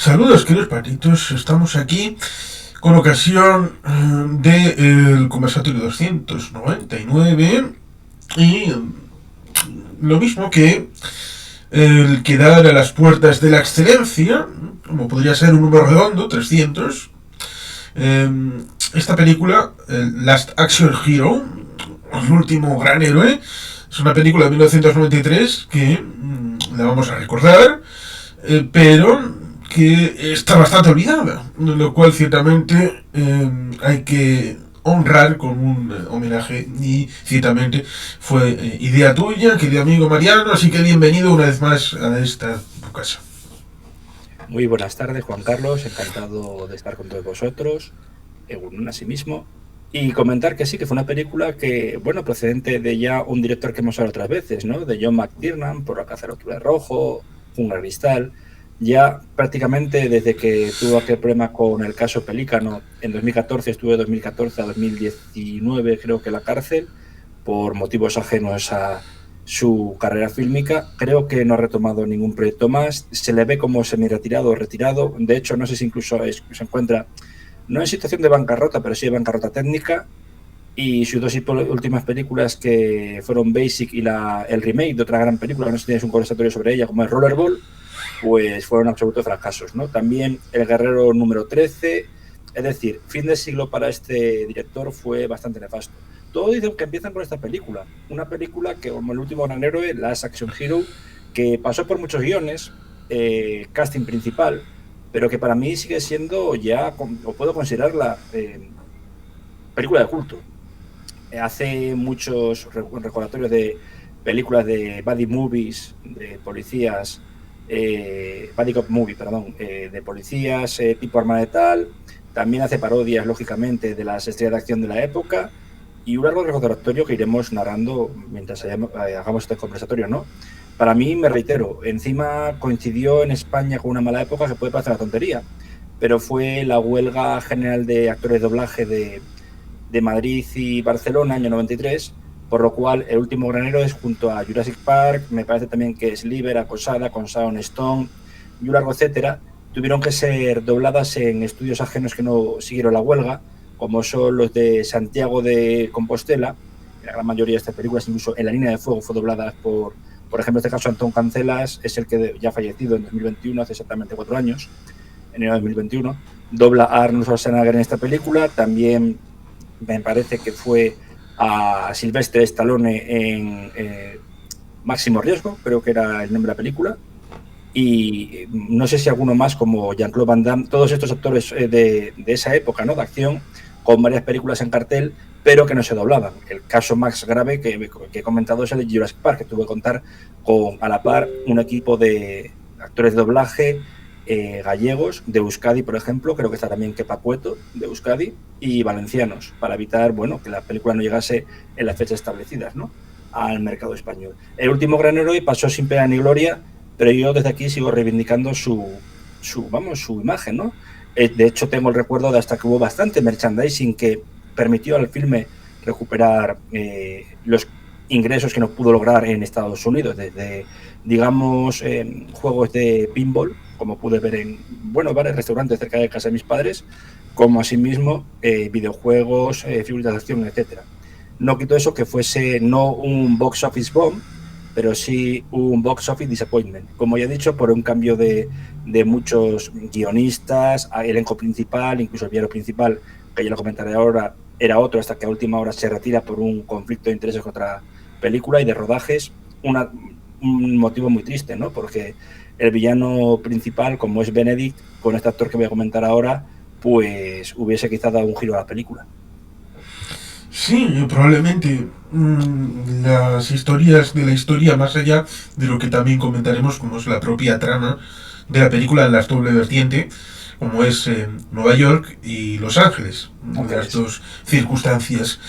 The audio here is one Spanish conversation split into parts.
Saludos, queridos patitos. Estamos aquí con ocasión del conversatorio 299 y lo mismo que el quedar a las puertas de la excelencia, como podría ser un número redondo, 300. Esta película, Last Action Hero, el último gran héroe, es una película de 1993 que la vamos a recordar, pero que está bastante olvidada, lo cual ciertamente hay que honrar con un homenaje, y ciertamente fue idea tuya, querido amigo Mariano, así que bienvenido una vez más a esta tu casa. Muy buenas tardes, Juan Carlos. Encantado de estar con todos vosotros, Egunon asimismo. Y comentar que sí, que fue una película que, bueno, procedente de ya un director que hemos hablado otras veces, ¿no? De John McTiernan, por La caza del octubre rojo, Jungla de cristal. Ya prácticamente desde que tuvo aquel problema con el caso Pelícano, en 2014, estuve de 2014 a 2019, creo que en la cárcel, por motivos ajenos a su carrera fílmica. Creo que no ha retomado ningún proyecto más. Se le ve como semi-retirado o retirado. De hecho, no sé si incluso se encuentra, no en situación de bancarrota, pero sí de bancarrota técnica. Y sus dos últimas películas, que fueron Basic y el remake de otra gran película, no sé si tienes un conversatorio sobre ella, como es Rollerball, pues fueron absolutos fracasos, ¿no? También El guerrero número 13. Es decir, fin de siglo para este director fue bastante nefasto. Todos dicen que empiezan con esta película. Una película que, como El último gran héroe, Last Action Hero, que pasó por muchos guiones, casting principal, pero que para mí sigue siendo ya, o puedo considerarla, película de culto. Hace muchos recordatorios de películas de buddy movies, de policías, buddy cop movie, perdón, de policías tipo Arma de Tal. También hace parodias, lógicamente, de las estrellas de acción de la época y un largo recordatorio que iremos narrando mientras hagamos este conversatorio, ¿no? Para mí, me reitero, encima coincidió en España con una mala época que puede parecer una tontería, pero fue la huelga general de actores de doblaje de Madrid y Barcelona, año 93, por lo cual El último gran héroe es junto a Jurassic Park, me parece también que Sliver, Acosada, con Sharon Stone y un largo etcétera, tuvieron que ser dobladas en estudios ajenos que no siguieron la huelga, como son los de Santiago de Compostela. La gran mayoría de estas películas, incluso En la línea de fuego, fue doblada por ejemplo, en este caso Antón Cancelas, es el que ya ha fallecido en 2021, hace exactamente 4 años, enero de 2021, dobla a Arnold Schwarzenegger en esta película. También me parece que fue a Sylvester Stallone en Máximo Riesgo, creo que era el nombre de la película, y no sé si alguno más como Jean-Claude Van Damme, todos estos actores de esa época, ¿no?, de acción, con varias películas en cartel, pero que no se doblaban. El caso más grave que he comentado es el de Jurassic Park, que tuve que contar con, a la par, un equipo de actores de doblaje gallegos, de Euskadi, por ejemplo, creo que está también Kepa Cueto, de Euskadi, y valencianos, para evitar, bueno, que la película no llegase en las fechas establecidas, ¿no?, al mercado español. El último gran héroe pasó sin pena ni gloria, pero yo desde aquí sigo reivindicando su imagen, ¿no? De hecho, tengo el recuerdo de hasta que hubo bastante merchandising que permitió al filme recuperar los ingresos que no pudo lograr en Estados Unidos, desde, digamos, juegos de pinball, como pude ver en, bueno, bares, restaurantes cerca de casa de mis padres, como asimismo videojuegos, figuras de acción, etcétera. No quito eso que fuese no un box office bomb, pero sí un box office disappointment. Como ya he dicho, por un cambio de muchos guionistas, elenco principal, incluso el villano principal, que ya lo comentaré ahora, era otro, hasta que a última hora se retira por un conflicto de intereses con otra película, y de rodajes, un motivo muy triste, ¿no? Porque el villano principal, como es Benedict, con este actor que voy a comentar ahora, pues hubiese quizá dado un giro a la película. Sí, probablemente las historias de la historia, más allá de lo que también comentaremos, como es la propia trama de la película en la doble vertiente, como es Nueva York y Los Ángeles, las dos circunstancias.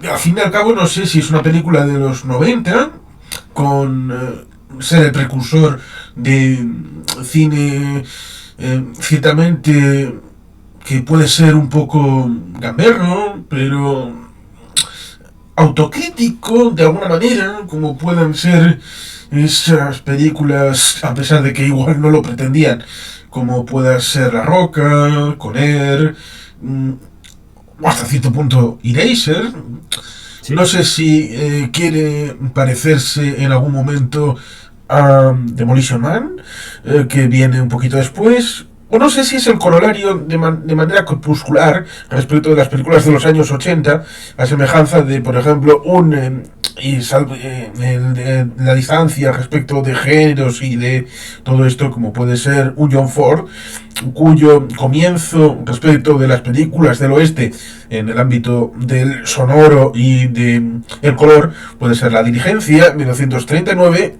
Al fin y al cabo, no sé si es una película de los 90, con ser el precursor de cine ciertamente que puede ser un poco gamberro, pero autocrítico de alguna manera, como puedan ser esas películas, a pesar de que igual no lo pretendían, como pueda ser La Roca, Con Air, o hasta cierto punto Eraser. Sí. No sé si quiere parecerse en algún momento a Demolition Man, que viene un poquito después. O no sé si es el corolario de manera corpuscular respecto de las películas de los años 80, a semejanza de, por ejemplo, la distancia respecto de géneros y de todo esto, como puede ser un John Ford, cuyo comienzo respecto de las películas del oeste en el ámbito del sonoro y de el color puede ser La Diligencia, 1939,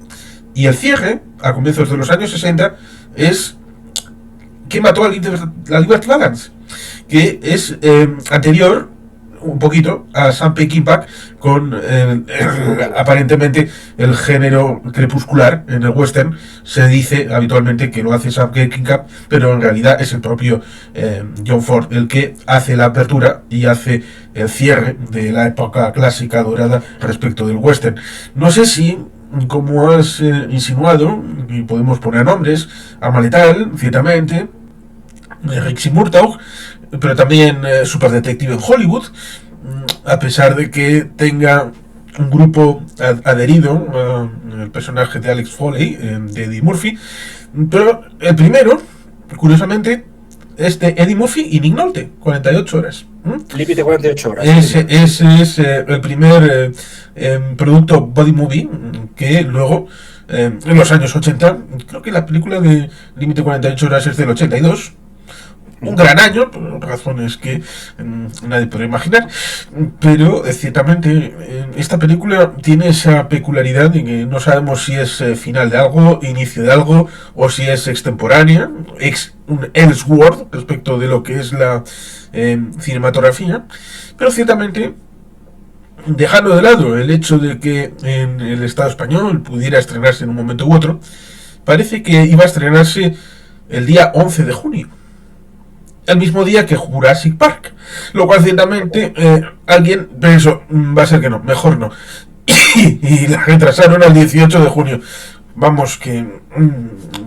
y el cierre, a comienzos de los años 60, es ¿Quién mató a la Liberty Balance? Que es anterior un poquito a Sam Peckinpah con aparentemente el género crepuscular en el western. Se dice habitualmente que lo hace Sam Peckinpah, pero en realidad es el propio John Ford el que hace la apertura y hace el cierre de la época clásica dorada respecto del western. No sé si, como has insinuado, y podemos poner nombres, Arma Letal, ciertamente, Rixie Murtaugh, pero también Super Detective en Hollywood, a pesar de que tenga un grupo adherido al personaje de Alex Foley, de Eddie Murphy, pero el primero, curiosamente, es de Eddie Murphy y Nick Nolte, 48 horas. Límite 48 horas. Ese es el primer producto body movie que luego, en los años 80, creo que la película de Límite 48 horas es del 82, un gran año, por razones que nadie puede imaginar, pero ciertamente esta película tiene esa peculiaridad de que no sabemos si es final de algo, inicio de algo, o si es extemporánea, un Elseworld respecto de lo que es la cinematografía, pero ciertamente, dejando de lado el hecho de que en el Estado español pudiera estrenarse en un momento u otro, parece que iba a estrenarse el día 11 de junio. El mismo día que Jurassic Park, lo cual ciertamente alguien pensó, va a ser que no, mejor no, y la retrasaron al 18 de junio. Vamos, que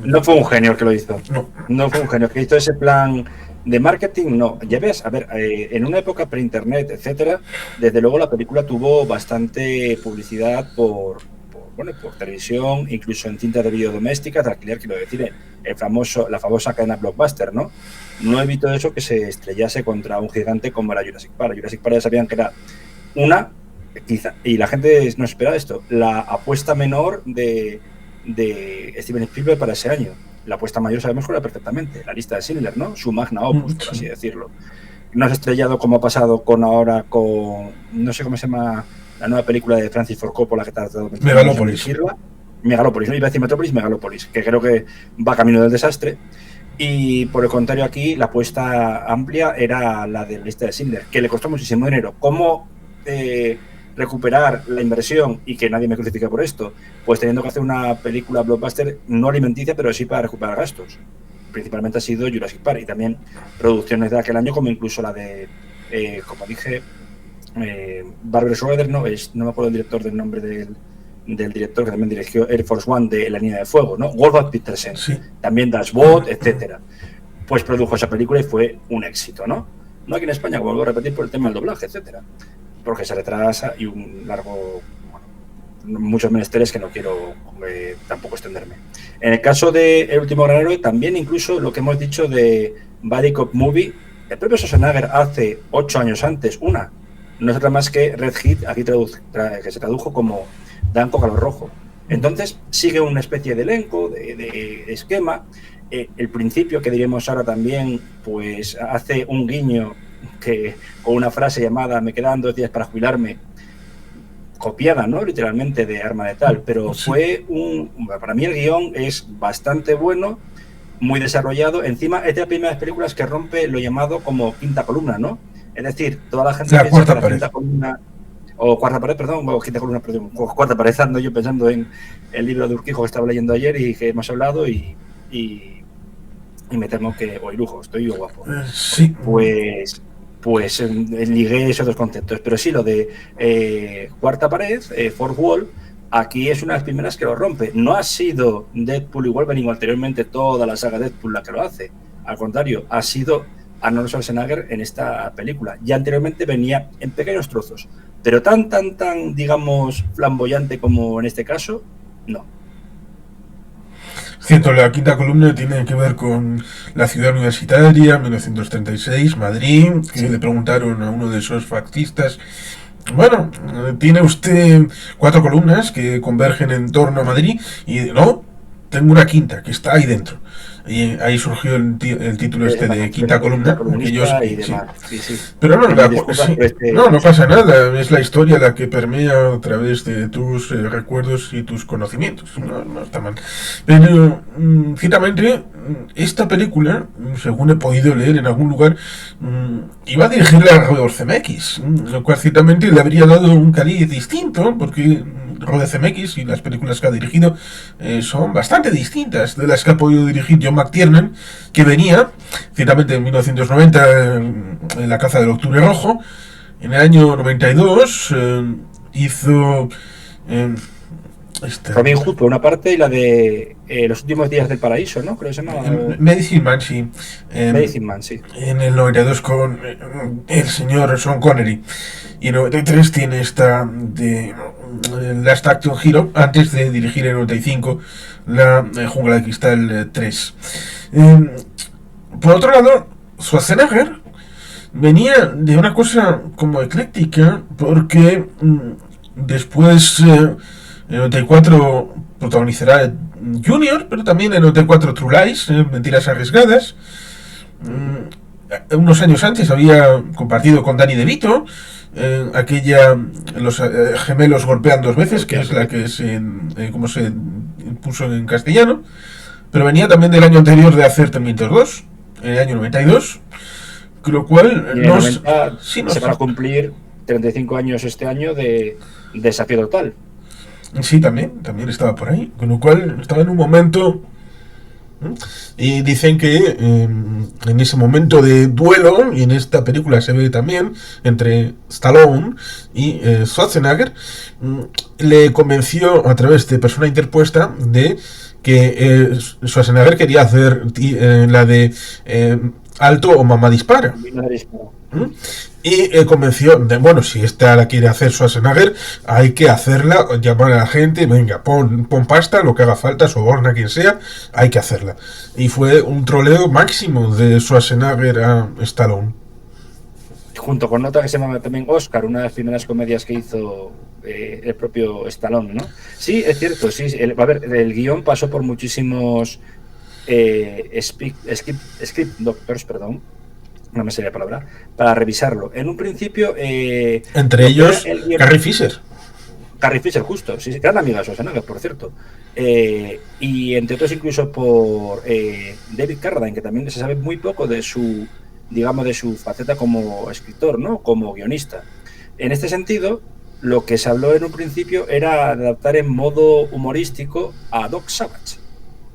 no fue un genio el que lo hizo. No fue un genio que hizo ese plan de marketing. No, ya ves, a ver, en una época pre-internet, etcétera, desde luego la película tuvo bastante publicidad por televisión, incluso en cintas de vídeo domésticas, de alquiler, quiero decir, la famosa cadena Blockbuster, ¿no? No evitó eso que se estrellase contra un gigante como era Jurassic Park. Jurassic Park ya sabían que era quizá, y la gente no esperaba esto, la apuesta menor de Steven Spielberg para ese año. La apuesta mayor sabemos que era perfectamente, La lista de Schindler, ¿no? Su magna opus, por así decirlo. No has estrellado como ha pasado ahora con, no sé cómo se llama, la nueva película de Francis Ford Coppola que está tratando de Megalópolis, no iba a decir Metrópolis, Megalópolis, que creo que va camino del desastre. Y por el contrario aquí, la apuesta amplia era la de La lista de Schindler, que le costó muchísimo dinero. ¿Cómo recuperar la inversión y que nadie me crucifique por esto? Pues teniendo que hacer una película blockbuster no alimenticia, pero sí para recuperar gastos. Principalmente ha sido Jurassic Park y también producciones de aquel año, como incluso la de, como dije, Barbara Schroeder, no me acuerdo el director del nombre del director que también dirigió Air Force One de La línea de fuego, ¿no? Wolfgang Petersen, sí. También Das Boot, etcétera. Pues produjo esa película y fue un éxito, ¿no? No aquí en España, vuelvo a repetir, por el tema del doblaje, etcétera. Porque se retrasa y un largo, muchos menesteres que no quiero tampoco extenderme. En el caso de El último gran héroe, también incluso lo que hemos dicho de Buddy Cop Movie, el propio Schwarzenegger hace 8 años antes, no es otra más que Red Heat, aquí que se tradujo como Blanco Calor Rojo. Entonces sigue una especie de elenco, de esquema. El principio, que diremos ahora también, pues hace un guiño que con una frase llamada "me quedan 2 días para jubilarme", copiada, ¿no? Literalmente de Arma Letal, pero fue para mí el guión es bastante bueno, muy desarrollado. Encima es de las primeras películas que rompe lo llamado como quinta columna, ¿no? Es decir, toda la gente piensa que la quinta columna o cuarta pared, perdón, o quinta columna, perdón, o cuarta pared, ando yo pensando en el libro de Urquijo que estaba leyendo ayer y que hemos hablado y me temo que hoy lujo, estoy yo guapo. Sí. Pues ligué esos dos conceptos, pero sí lo de cuarta pared, fourth wall, aquí es una de las primeras que lo rompe. No ha sido Deadpool y Wolverine o anteriormente toda la saga Deadpool la que lo hace. Al contrario, ha sido Arnold Schwarzenegger en esta película. Ya anteriormente venía en pequeños trozos, pero tan, digamos, flamboyante como en este caso, no. Cierto, la quinta columna tiene que ver con la ciudad universitaria, 1936, Madrid, que le preguntaron a uno de esos fascistas, bueno, tiene usted 4 columnas que convergen en torno a Madrid, y no, tengo una quinta que está ahí dentro. Y ahí surgió el título este de quinta columna, que yo y demás. Sí. Pero no, no pasa nada, es la historia la que permea a través de tus recuerdos y tus conocimientos, no está mal. Pero ciertamente esta película, según he podido leer en algún lugar, iba a dirigirla a Robert Zemeckis, lo cual ciertamente le habría dado un cariz distinto, porque Robert Zemeckis y las películas que ha dirigido son bastante distintas de las que ha podido dirigir John McTiernan, que venía ciertamente en 1990 en La caza del octubre rojo. En el año 92 hizo Robin Hood por una parte y la de Los últimos días del paraíso, ¿no? Creo que se llama Medicine Man, sí. Medicine Man, sí. En el 92 con el señor Sean Connery. Y en el 93 tiene esta de Last Action Hero, antes de dirigir en el 95 la Jungla de Cristal 3. Por otro lado, Schwarzenegger venía de una cosa como ecléctica, porque después en el 94 protagonizará Junior, pero también en el 94 True Lies, Mentiras Arriesgadas. Unos años antes había compartido con Danny DeVito aquella Los gemelos golpean 2 veces, que es la que como se puso en castellano, pero venía también del año anterior de hacer Terminator 2, en el año 92, con lo cual se van a cumplir 35 años este año de Desafío Total. Sí, también estaba por ahí, con lo cual estaba en un momento. Y dicen que en ese momento de duelo, y en esta película se ve también, entre Stallone y Schwarzenegger, le convenció a través de persona interpuesta de que Schwarzenegger quería hacer la de Alto o Mamá Dispara. Y convenció de, bueno, si esta la quiere hacer Schwarzenegger, hay que hacerla, llamar a la gente, venga, pon pasta, lo que haga falta, soborna a quien sea, hay que hacerla. Y fue un troleo máximo de Schwarzenegger a Stallone. Junto con otra que se llama también Oscar, una de las primeras comedias que hizo el propio Stallone, ¿no? Sí, es cierto, sí, el guión pasó por muchísimos script doctors, perdón, no me sería la palabra, para revisarlo. En un principio... entre ellos, Carrie Fisher. Carrie Fisher, justo, sí, gran amiga de Schwarzenegger, por cierto. Y entre otros incluso por David Carradine, que también se sabe muy poco de su, digamos, de su faceta como escritor, ¿no? Como guionista. En este sentido, lo que se habló en un principio era adaptar en modo humorístico a Doc Savage,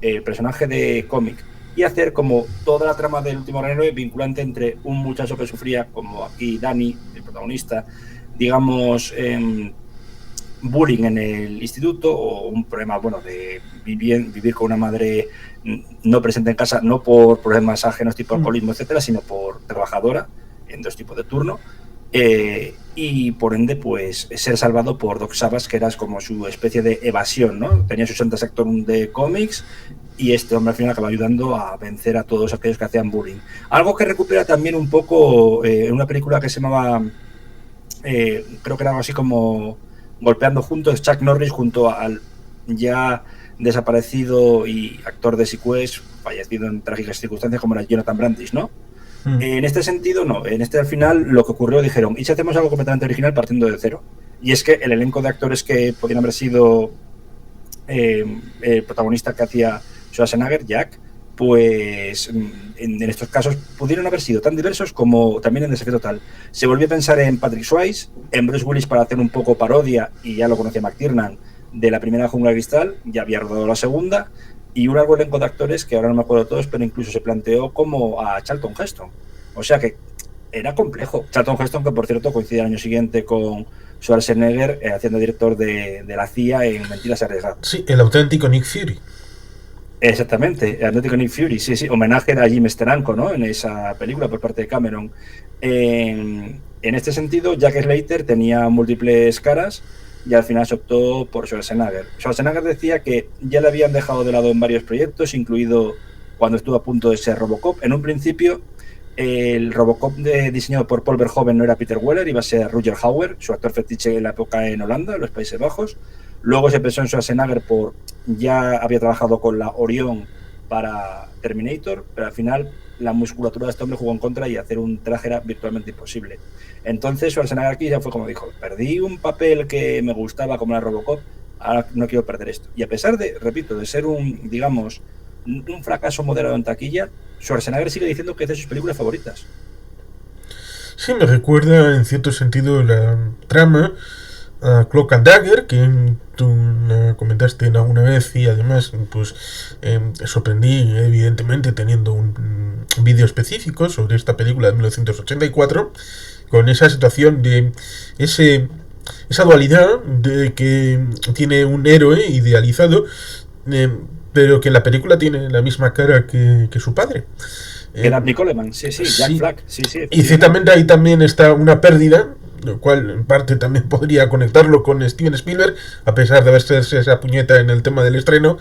el personaje de cómic, y hacer como toda la trama del Último Gran Héroe vinculante entre un muchacho que sufría, como aquí Danny, el protagonista, digamos, bullying en el instituto, o un problema, bueno, de vivir con una madre no presente en casa, no por problemas ajenos tipo alcoholismo, etcétera, sino por trabajadora en 2 tipos de turno, y por ende, pues, ser salvado por Doc Savage, que era como su especie de evasión, ¿no? Tenía sus entes actor de cómics, y este hombre al final acaba ayudando a vencer a todos aquellos que hacían bullying. Algo que recupera también un poco en una película que se llamaba, creo que era algo así como Golpeando Juntos, Chuck Norris junto al ya desaparecido y actor de Sequest, fallecido en trágicas circunstancias, como era Jonathan Brandis, ¿no? En este sentido, no. En este, al final, lo que ocurrió, dijeron, ¿y si hacemos algo completamente original partiendo de cero? Y es que el elenco de actores que podían haber sido el protagonista que hacía Schwarzenegger, Jack, pues en estos casos pudieron haber sido tan diversos como también en Desafío Total. Se volvió a pensar en Patrick Swayze, en Bruce Willis para hacer un poco parodia, y ya lo conocía McTiernan, de la primera Jungla de Cristal, ya había rodado la segunda, y un largo elenco de actores que ahora no me acuerdo todos, pero incluso se planteó como a Charlton Heston. O sea que era complejo. Charlton Heston, que por cierto coincide al año siguiente con Schwarzenegger haciendo director de la CIA en Mentiras Arriesgadas. Sí, el auténtico Nick Fury. Exactamente, el auténtico Nick Fury, sí, homenaje a Jim Steranko, ¿no? En esa película por parte de Cameron. En este sentido, Jack Slater tenía múltiples caras y al final se optó por Schwarzenegger. Schwarzenegger decía que ya le habían dejado de lado en varios proyectos, incluido cuando estuvo a punto de ser Robocop. En un principio, el Robocop diseñado por Paul Verhoeven no era Peter Weller, iba a ser Rutger Hauer, su actor fetiche en la época en Holanda, en los Países Bajos. Luego se pensó en Schwarzenegger ya había trabajado con la Orion para Terminator, pero al final la musculatura de este hombre jugó en contra y hacer un traje era virtualmente imposible. Entonces Schwarzenegger aquí ya fue como dijo, perdí un papel que me gustaba como la Robocop, ahora no quiero perder esto. Y a pesar de, repito, de ser un fracaso moderado en taquilla, Schwarzenegger sigue diciendo que es de sus películas favoritas. Sí, me recuerda en cierto sentido la trama a Cloak and Dagger, que tú comentaste alguna vez, y además pues sorprendí evidentemente teniendo un vídeo específico sobre esta película de 1984, con esa situación de esa dualidad de que tiene un héroe idealizado, pero que en la película tiene la misma cara que su padre. Era Andy Coleman, sí, Jack sí. Black, sí. Y ciertamente ahí también está una pérdida, lo cual en parte también podría conectarlo con Steven Spielberg, a pesar de haberse esa puñeta en el tema del estreno,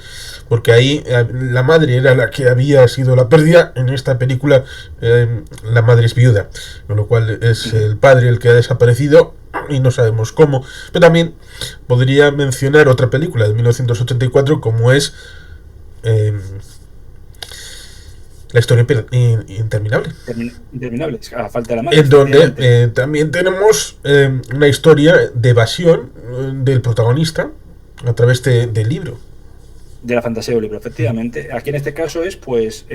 porque ahí la madre era la que había sido la pérdida. En esta película la madre es viuda, con lo cual es el padre el que ha desaparecido y no sabemos cómo. Pero también podría mencionar otra película de 1984 como es La historia interminable. Interminable, a falta de la madre. En donde también tenemos una historia de evasión del protagonista a través del libro. De la fantasía del libro, efectivamente. Aquí en este caso es pues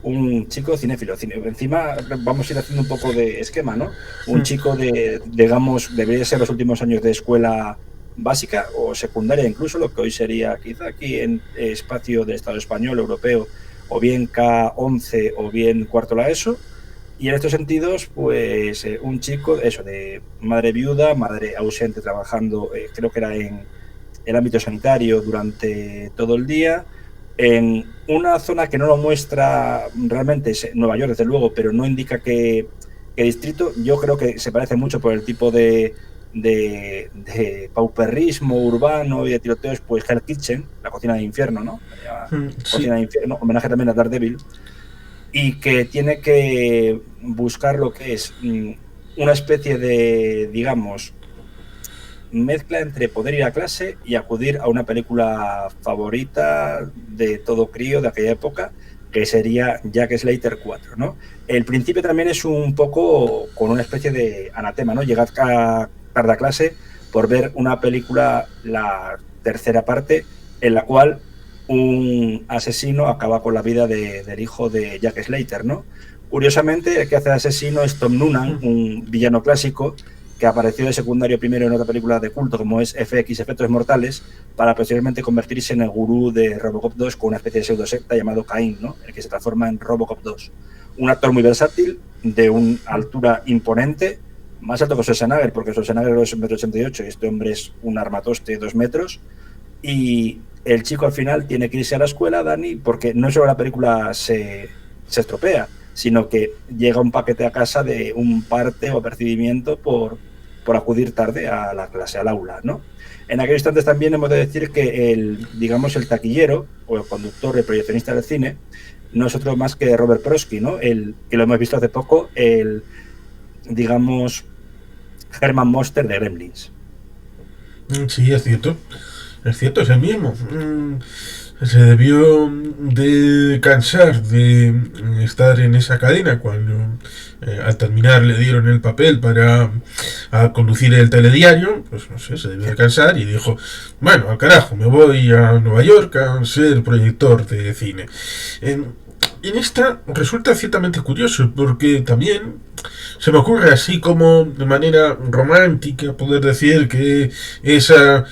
un chico cinéfilo. Encima vamos a ir haciendo un poco de esquema, ¿no? Un chico digamos, debería ser los últimos años de escuela básica o secundaria, incluso lo que hoy sería quizá aquí en espacio del Estado español, europeo, o bien K11 o bien cuarto la ESO, y en estos sentidos pues un chico de madre viuda, madre ausente trabajando, creo que era en el ámbito sanitario durante todo el día, en una zona que no lo muestra realmente, es Nueva York desde luego, pero no indica qué distrito. Yo creo que se parece mucho por el tipo de pauperrismo urbano y de tiroteos, pues Hell Kitchen, la cocina de infierno, ¿no? Sí. Cocina de infierno, homenaje también a Daredevil, y que tiene que buscar lo que es una especie de, digamos, mezcla entre poder ir a clase y acudir a una película favorita de todo crío de aquella época, que sería Jack Slater 4, ¿no? El principio también es un poco con una especie de anatema, ¿no? Llegar tarde a clase por ver una película, la tercera parte, en la cual un asesino acaba con la vida del hijo de Jack Slater, ¿no? Curiosamente, el que hace de asesino es Tom Noonan, un villano clásico que apareció de secundario primero en otra película de culto como es FX, Efectos Mortales, para posteriormente convertirse en el gurú de Robocop 2 con una especie de pseudo-secta llamado Cain, ¿no? El que se transforma en Robocop 2. Un actor muy versátil, de una altura imponente, más alto que Schwarzenegger, porque Schwarzenegger es 1,88 m y este hombre es un armatoste de 2 metros. Y el chico al final tiene que irse a la escuela, Dani, porque no solo la película se estropea, sino que llega un paquete a casa de un parte o apercibimiento por acudir tarde a la clase, al aula, ¿no? En aquellos instantes también hemos de decir que el taquillero o el conductor, el proyeccionista del cine, no es otro más que Robert Prosky, ¿no? El que lo hemos visto hace poco, el, digamos, Herman Monster de Gremlins. Sí, es cierto, es el mismo. Se debió de cansar de estar en esa cadena cuando al terminar le dieron el papel para conducir el telediario. Pues no sé, se debió de cansar y dijo, bueno, al carajo, me voy a Nueva York a ser proyector de cine. en esta resulta ciertamente curioso, porque también se me ocurre así como de manera romántica poder decir que esa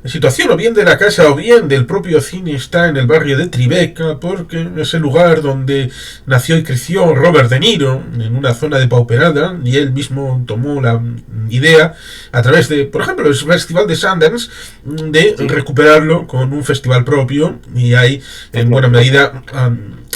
situación o bien de la casa o bien del propio cine está en el barrio de Tribeca, porque es el lugar donde nació y creció Robert De Niro, en una zona depauperada, y él mismo tomó la idea a través de, por ejemplo, el Festival de Sundance, de recuperarlo con un festival propio, y ahí en buena medida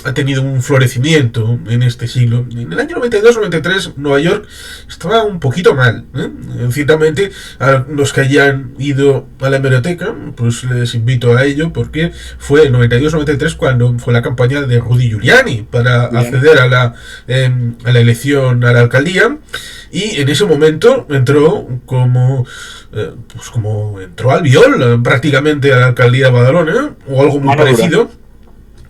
ha tenido un florecimiento en este siglo. En el año 92-93 Nueva York estaba un poquito mal, ¿eh? Ciertamente a los que hayan ido a la hemeroteca, pues les invito a ello, porque fue el 92-93 cuando fue la campaña de Rudy Giuliani para acceder a la elección a la alcaldía, y en ese momento entró como entró Albiol prácticamente a la alcaldía de Badalona, o algo muy parecido.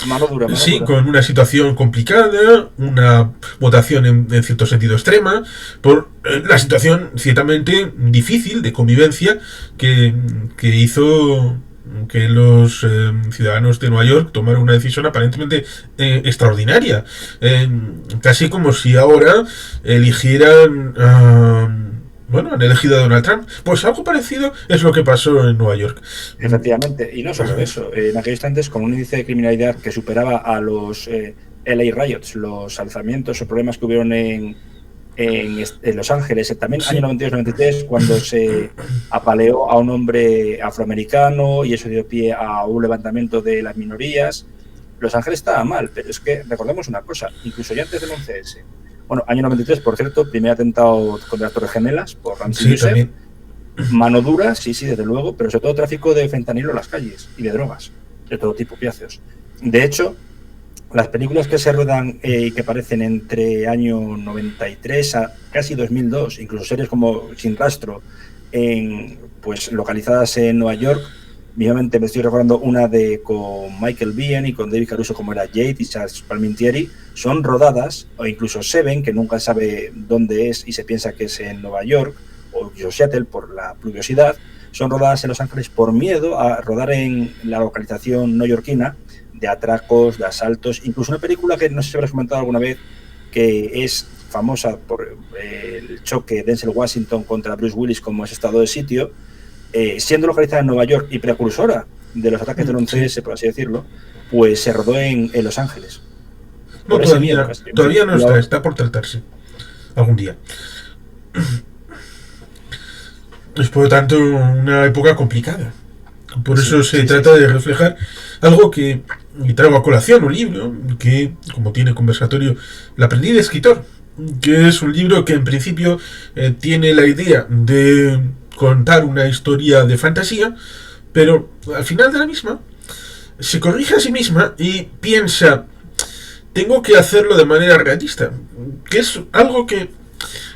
Mano dura. Sí, con una situación complicada, una votación en cierto sentido extrema, por la situación ciertamente difícil de convivencia que hizo que los ciudadanos de Nueva York tomaran una decisión aparentemente extraordinaria. Casi como si ahora eligieran... han elegido a Donald Trump. Pues algo parecido es lo que pasó en Nueva York. Efectivamente, y no solo eso. En aquellos instantes, con un índice de criminalidad que superaba a los LA Riots, los alzamientos o problemas que hubieron en Los Ángeles, también año 92-93, cuando se apaleó a un hombre afroamericano y eso dio pie a un levantamiento de las minorías. Los Ángeles estaba mal, pero es que recordemos una cosa, incluso ya antes del 11S. Bueno, año 93, por cierto, primer atentado contra las Torres Gemelas por Ramsey Youssef. Mano dura, sí, desde luego, pero sobre todo tráfico de fentanilo en las calles y de drogas, de todo tipo, piáceos. De hecho, las películas que se ruedan y que aparecen entre año 93 a casi 2002, incluso series como Sin Rastro, pues localizadas en Nueva York, vivamente me estoy recordando una con Michael Biehn y con David Caruso como era Jade y Charles Palminteri, son rodadas, o incluso Seven, que nunca sabe dónde es y se piensa que es en Nueva York, o incluso Seattle por la pluviosidad, son rodadas en Los Ángeles por miedo a rodar en la localización neoyorquina de atracos, de asaltos, incluso una película que no sé si habrás comentado alguna vez, que es famosa por el choque de Denzel Washington contra Bruce Willis como es Estado de Sitio, siendo localizada en Nueva York y precursora de los ataques del 11S, por así decirlo, pues se rodó en Los Ángeles. No, todavía no está por tratarse algún día. Es por lo tanto una época complicada. Por eso se trata de reflejar algo que traigo a colación, un libro que, como tiene conversatorio, El aprendiz de escritor, que es un libro que en principio tiene la idea de contar una historia de fantasía, pero al final de la misma se corrige a sí misma y piensa: tengo que hacerlo de manera realista, que es algo que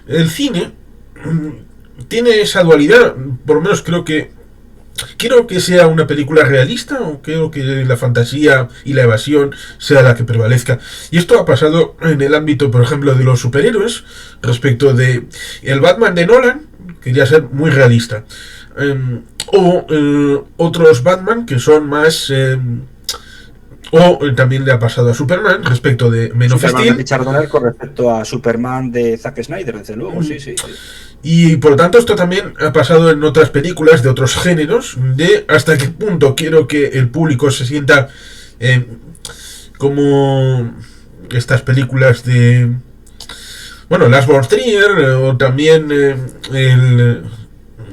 el cine tiene esa dualidad. Por lo menos quiero que sea una película realista, o quiero que la fantasía y la evasión sea la que prevalezca. Y esto ha pasado en el ámbito, por ejemplo, de los superhéroes, respecto de el Batman de Nolan, quería ser muy realista, otros Batman que son más también le ha pasado a Superman respecto de Men of Steel, Richard Donner con respecto a Superman de Zack Snyder, desde luego. Sí. Y por lo tanto esto también ha pasado en otras películas de otros géneros, de hasta qué punto quiero que el público se sienta como estas películas de Lars von Trier, o también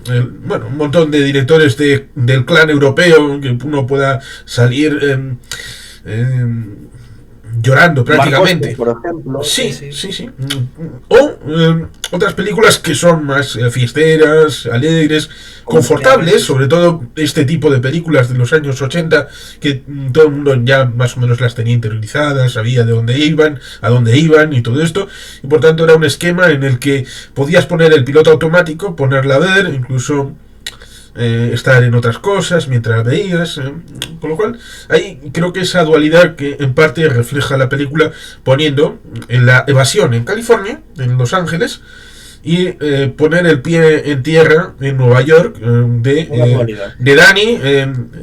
un montón de directores del clan europeo, que uno pueda salir llorando prácticamente. Marcos, por ejemplo. Sí. O otras películas que son más fiesteras, alegres, confortables, sobre todo este tipo de películas de los años 80, que todo el mundo ya más o menos las tenía interiorizadas, sabía de dónde iban, a dónde iban y todo esto, y por tanto era un esquema en el que podías poner el piloto automático, ponerla a ver, incluso estar en otras cosas mientras veías, con lo cual ahí creo que esa dualidad que en parte refleja la película, poniendo en la evasión en California, en Los Ángeles, y poner el pie en tierra en Nueva York de Dani.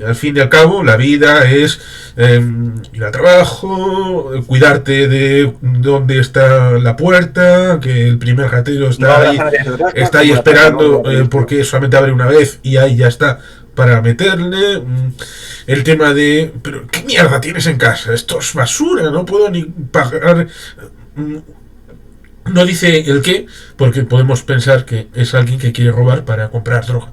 Al fin y al cabo, la vida es ir al trabajo, cuidarte de dónde está la puerta, que el primer ratero está ahí esperando porque solamente abre una vez y ahí ya está para meterle. El tema de, pero ¿qué mierda tienes en casa? Esto es basura, no puedo ni pagar. No dice el qué, porque podemos pensar que es alguien que quiere robar para comprar droga.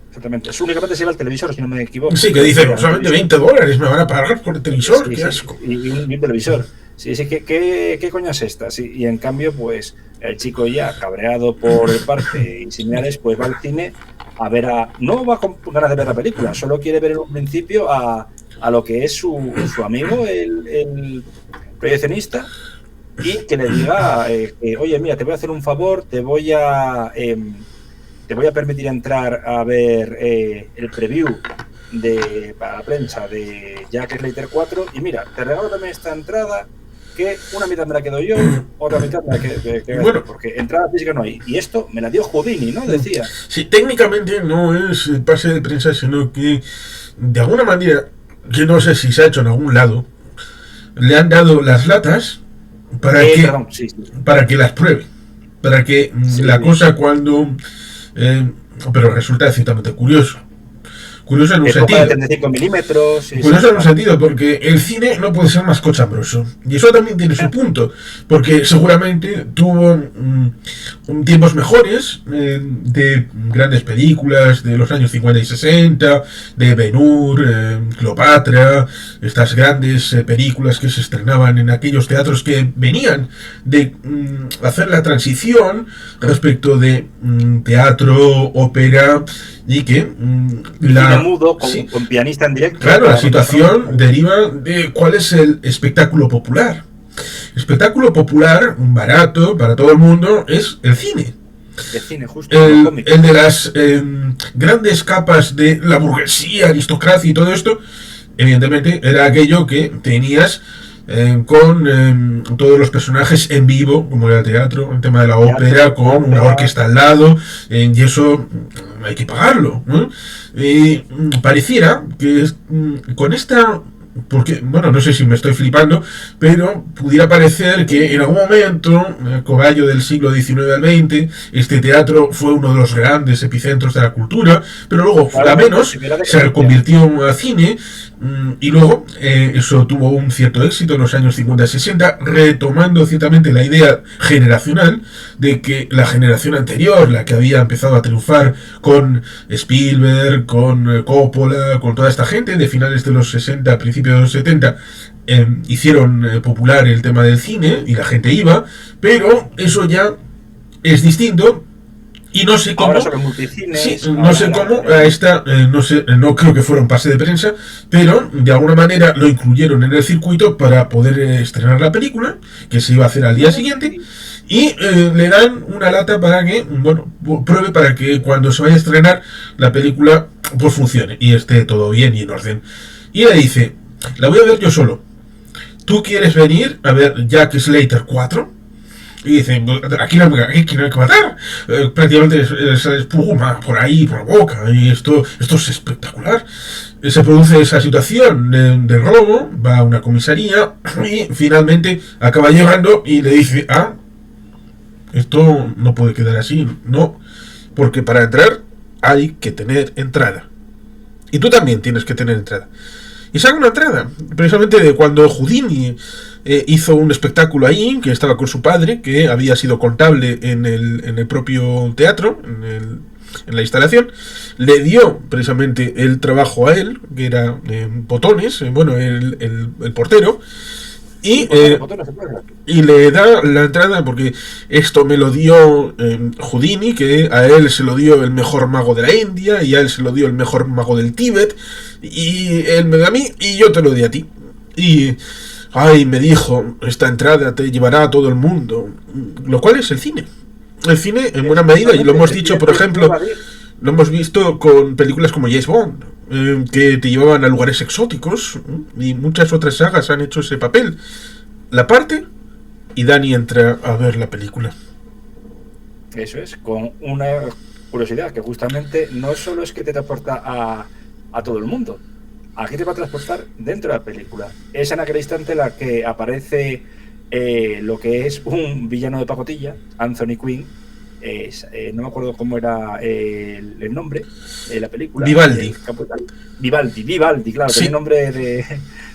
Exactamente. Eso únicamente se lleva el televisor, si no me equivoco. Sí, que dice, solamente $20 me van a pagar por el televisor. Sí, qué asco. Y un televisor. Sí, sí, ¿qué coño es esta? Sí, y en cambio, pues, el chico ya, cabreado por el parte y señales, pues va al cine a ver no va con ganas de ver la película, solo quiere ver en un principio a lo que es su amigo, el proyeccionista, y que le diga, oye, mira, te voy a hacer un favor, te voy a permitir entrar a ver el preview para la prensa de Jack Slater 4 y mira, te regalo también esta entrada que una mitad me la quedo yo, otra mitad me la quedo bueno, porque entrada física no hay. Y esto me la dio Houdini, ¿no? Decía. Sí, técnicamente no es el pase de prensa, sino que de alguna manera, que no sé si se ha hecho en algún lado, le han dado las latas para que las pruebe, para que la cosa cuando pero resulta ciertamente curioso en un sentido. 35 milímetros. Curioso en un sentido, porque el cine no puede ser más cochambroso. Y eso también tiene su punto, porque seguramente tuvo tiempos mejores de grandes películas de los años 50 y 60, de Ben-Hur, Cleopatra, estas grandes películas que se estrenaban en aquellos teatros que venían de hacer la transición respecto de teatro, ópera, y que mudo con pianista en directo. Claro, la situación deriva de cuál es el espectáculo popular. El espectáculo popular, barato para todo el mundo, es el cine. El cine, justo. El de las grandes capas de la burguesía, aristocracia y todo esto, evidentemente era aquello que tenías con todos los personajes en vivo, como era el teatro, el tema de la ópera, con una orquesta al lado, y eso hay que pagarlo, ¿no? Y pareciera que con esta, porque, bueno, no sé si me estoy flipando, pero pudiera parecer que en algún momento, cogallo del siglo XIX al XX, este teatro fue uno de los grandes epicentros de la cultura, pero luego, a menos, se reconvirtió a cine, y luego eso tuvo un cierto éxito en los años 50 y 60, retomando ciertamente la idea generacional de que la generación anterior, la que había empezado a triunfar con Spielberg, con Coppola, con toda esta gente de finales de los 60, principios de los 70, hicieron popular el tema del cine y la gente iba, pero eso ya es distinto. Y no sé cómo, no creo que fuera un pase de prensa, pero de alguna manera lo incluyeron en el circuito para poder estrenar la película, que se iba a hacer al día siguiente, y le dan una lata para que, bueno, pruebe para que cuando se vaya a estrenar la película, pues funcione y esté todo bien y en orden. Y le dice, la voy a ver yo solo. ¿Tú quieres venir a ver Jack Slater 4? Y dicen, aquí no hay que matar. Prácticamente se espuma por ahí, por la boca. Y esto es espectacular. Se produce esa situación de robo, va a una comisaría y finalmente acaba llegando y le dice, esto no puede quedar así. No, porque para entrar hay que tener entrada. Y tú también tienes que tener entrada. Y saca una entrada, precisamente de cuando Houdini hizo un espectáculo ahí, que estaba con su padre, que había sido contable en el propio teatro, en la instalación, le dio precisamente el trabajo a él, que era Botones, el portero, y le da la entrada porque esto me lo dio Houdini, que a él se lo dio el mejor mago de la India y a él se lo dio el mejor mago del Tíbet y él me da a mí y yo te lo di a ti. Y me dijo, esta entrada te llevará a todo el mundo, lo cual es el cine. El cine en buena medida, y lo hemos dicho, por ejemplo, lo hemos visto con películas como James Bond, que te llevaban a lugares exóticos, y muchas otras sagas han hecho ese papel. La parte y Dani entra a ver la película. Eso es, con una curiosidad que justamente no solo es que te transporta a todo el mundo, aquí te va a transportar dentro de la película. Es en aquel instante en la que aparece lo que es un villano de pacotilla, Anthony Quinn. No me acuerdo cómo era el nombre de la película. Vivaldi. Vivaldi, claro, Sí. tenía nombre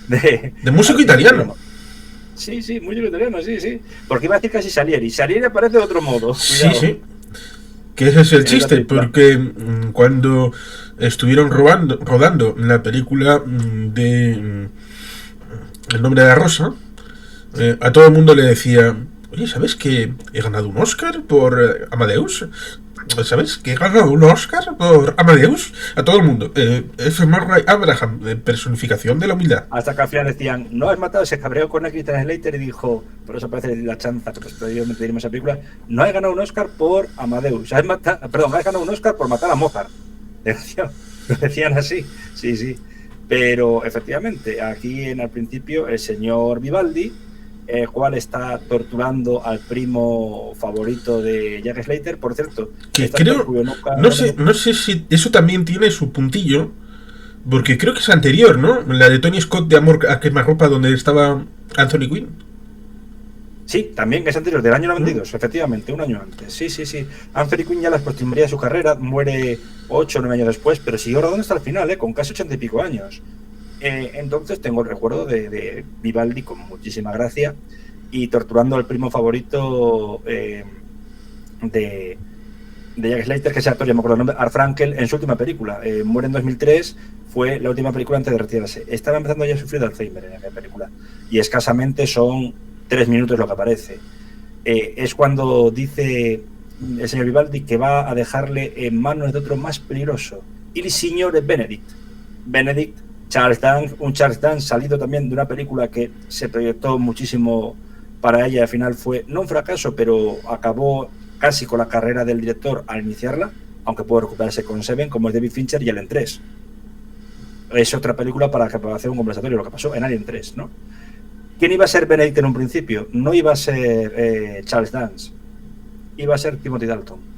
De músico italiano. Sí, músico italiano, sí. Porque iba a decir casi Salieri. Salieri aparece de otro modo. Sí, Cuidado. sí. Que ese es el chiste, porque cuando estuvieron rodando la película de El nombre de la rosa, a todo el mundo le decía: oye, ¿sabes que he ganado un Oscar por Amadeus? ¿Sabes que he ganado un Oscar por Amadeus? A todo el mundo. F. Murray Abraham, personificación de la humildad. Hasta que al final decían: no has matado, se cabreó con Christian Slater y dijo, por eso parece la chanza que posteriormente diremos esa película, no has ganado un Oscar por Amadeus, has ganado un Oscar por matar a Mozart. Lo decían así, sí. Pero efectivamente, aquí al principio el señor Vivaldi, el cual está torturando al primo favorito de Jack Slater, por cierto, que creo, no sé si eso también tiene su puntillo, porque creo que es anterior, ¿no? La de Tony Scott de Amor a quemarropa, donde estaba Anthony Quinn. Sí, también es anterior, del año 92, efectivamente, un año antes. Sí. Anthony Quinn ya las postrimería de su carrera, muere 8 o 9 años después, pero siguió rodando hasta el final, con casi 80 y pico años. Entonces tengo el recuerdo de Vivaldi con muchísima gracia y torturando al primo favorito de Jack Slater, que es actor, ya me acuerdo el nombre, Art Frankel, en su última película. Muere en 2003, fue la última película antes de retirarse. Estaba empezando ya a sufrir de Alzheimer en aquella película y escasamente son 3 minutos lo que aparece. Es cuando dice el señor Vivaldi que va a dejarle en manos de otro más peligroso, el señor Benedict Charles Dance, un Charles Dance salido también de una película que se proyectó muchísimo para ella, al final fue no un fracaso, pero acabó casi con la carrera del director al iniciarla, aunque pudo recuperarse con Seven, como es David Fincher y Alien 3. Es otra película para hacer un conversatorio, lo que pasó en Alien 3, ¿no? ¿Quién iba a ser Benedict en un principio? No iba a ser Charles Dance, iba a ser Timothy Dalton.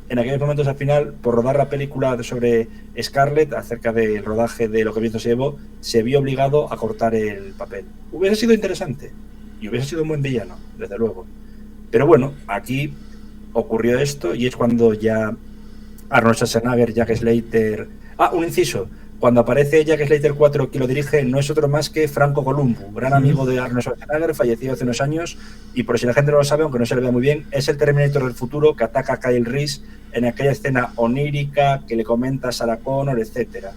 En aquellos momentos, al final, por rodar la película sobre Scarlett, acerca del rodaje de Lo que viento se llevó, se vio obligado a cortar el papel. Hubiese sido interesante y hubiese sido un buen villano, desde luego. Pero bueno, aquí ocurrió esto y es cuando ya Arnold Schwarzenegger, Jack Slater... un inciso. Cuando aparece Jack Slater 4, que lo dirige, no es otro más que Franco Columbu, gran amigo de Arnold Schwarzenegger, fallecido hace unos años, y por si la gente no lo sabe, aunque no se le vea muy bien, es el Terminator del futuro que ataca a Kyle Reese en aquella escena onírica que le comenta a Sarah Connor, etc.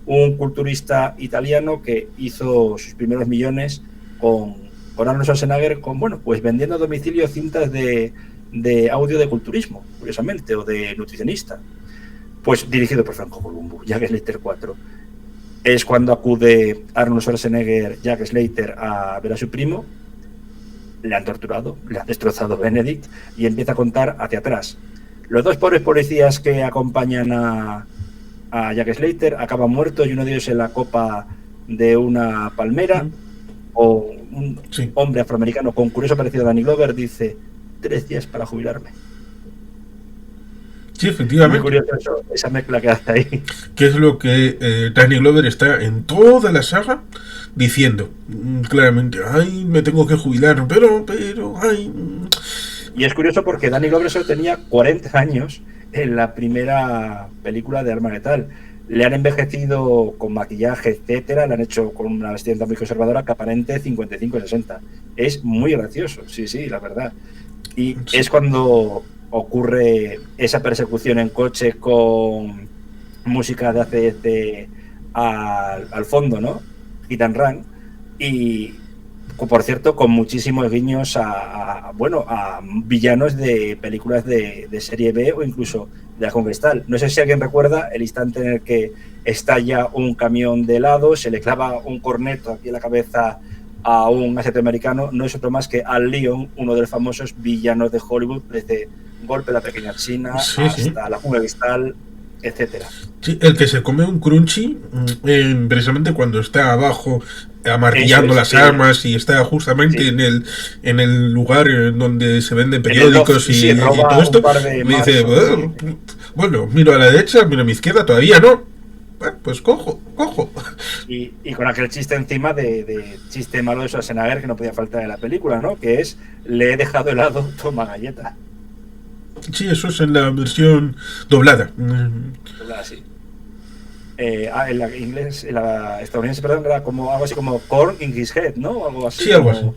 Un culturista italiano que hizo sus primeros millones con Arnold Schwarzenegger, pues vendiendo a domicilio cintas de audio de culturismo, curiosamente, o de nutricionista. Pues dirigido por Franco Columbu, Jack Slater 4. Es cuando acude Arnold Schwarzenegger, Jack Slater, a ver a su primo. Le han torturado, le han destrozado Benedict y empieza a contar hacia atrás. Los dos pobres policías que acompañan a Jack Slater acaban muertos y uno de ellos en la copa de una palmera. O un hombre afroamericano con curioso parecido a Danny Glover dice: 3 días para jubilarme. Sí, efectivamente. Muy curioso eso, esa mezcla que hace ahí. Que es lo que Danny Glover está en toda la saga diciendo claramente: ay, me tengo que jubilar, pero, ay. Y es curioso porque Danny Glover solo tenía 40 años en la primera película de Arma Letal. Le han envejecido con maquillaje, etcétera, le han hecho con una vestimenta muy conservadora que aparente 55-60. Es muy gracioso, sí, la verdad. Y es cuando ocurre esa persecución en coche con música de ACDC al fondo, ¿no? Hit and Run. Y, por cierto, con muchísimos guiños a villanos de películas de serie B o incluso de Halcón Cristal. No sé si alguien recuerda el instante en el que estalla un camión de helado, se le clava un corneto aquí en la cabeza a un asiático americano. No es otro más que Al Leon, uno de los famosos villanos de Hollywood, desde Golpe a la Pequeña China hasta La Jungla de Cristal, etcétera. Sí, el que se come un crunchy precisamente cuando está abajo amartillando las sí. armas y está justamente Sí. en el lugar donde se venden En el periódicos loft, sí, y roba todo esto. un par de Me dice, Marson. bueno, miro a la derecha, miro a mi izquierda, todavía no. Bueno, pues cojo. Y con aquel chiste encima de chiste malo de Schwarzenegger que no podía faltar en la película, ¿no? Que es, le he dejado helado, toma galleta. Sí, eso es en la versión doblada. Así. En la inglés, en la estadounidense, perdón, era como algo así como corn in his head, ¿no? O algo así. Sí, algo como,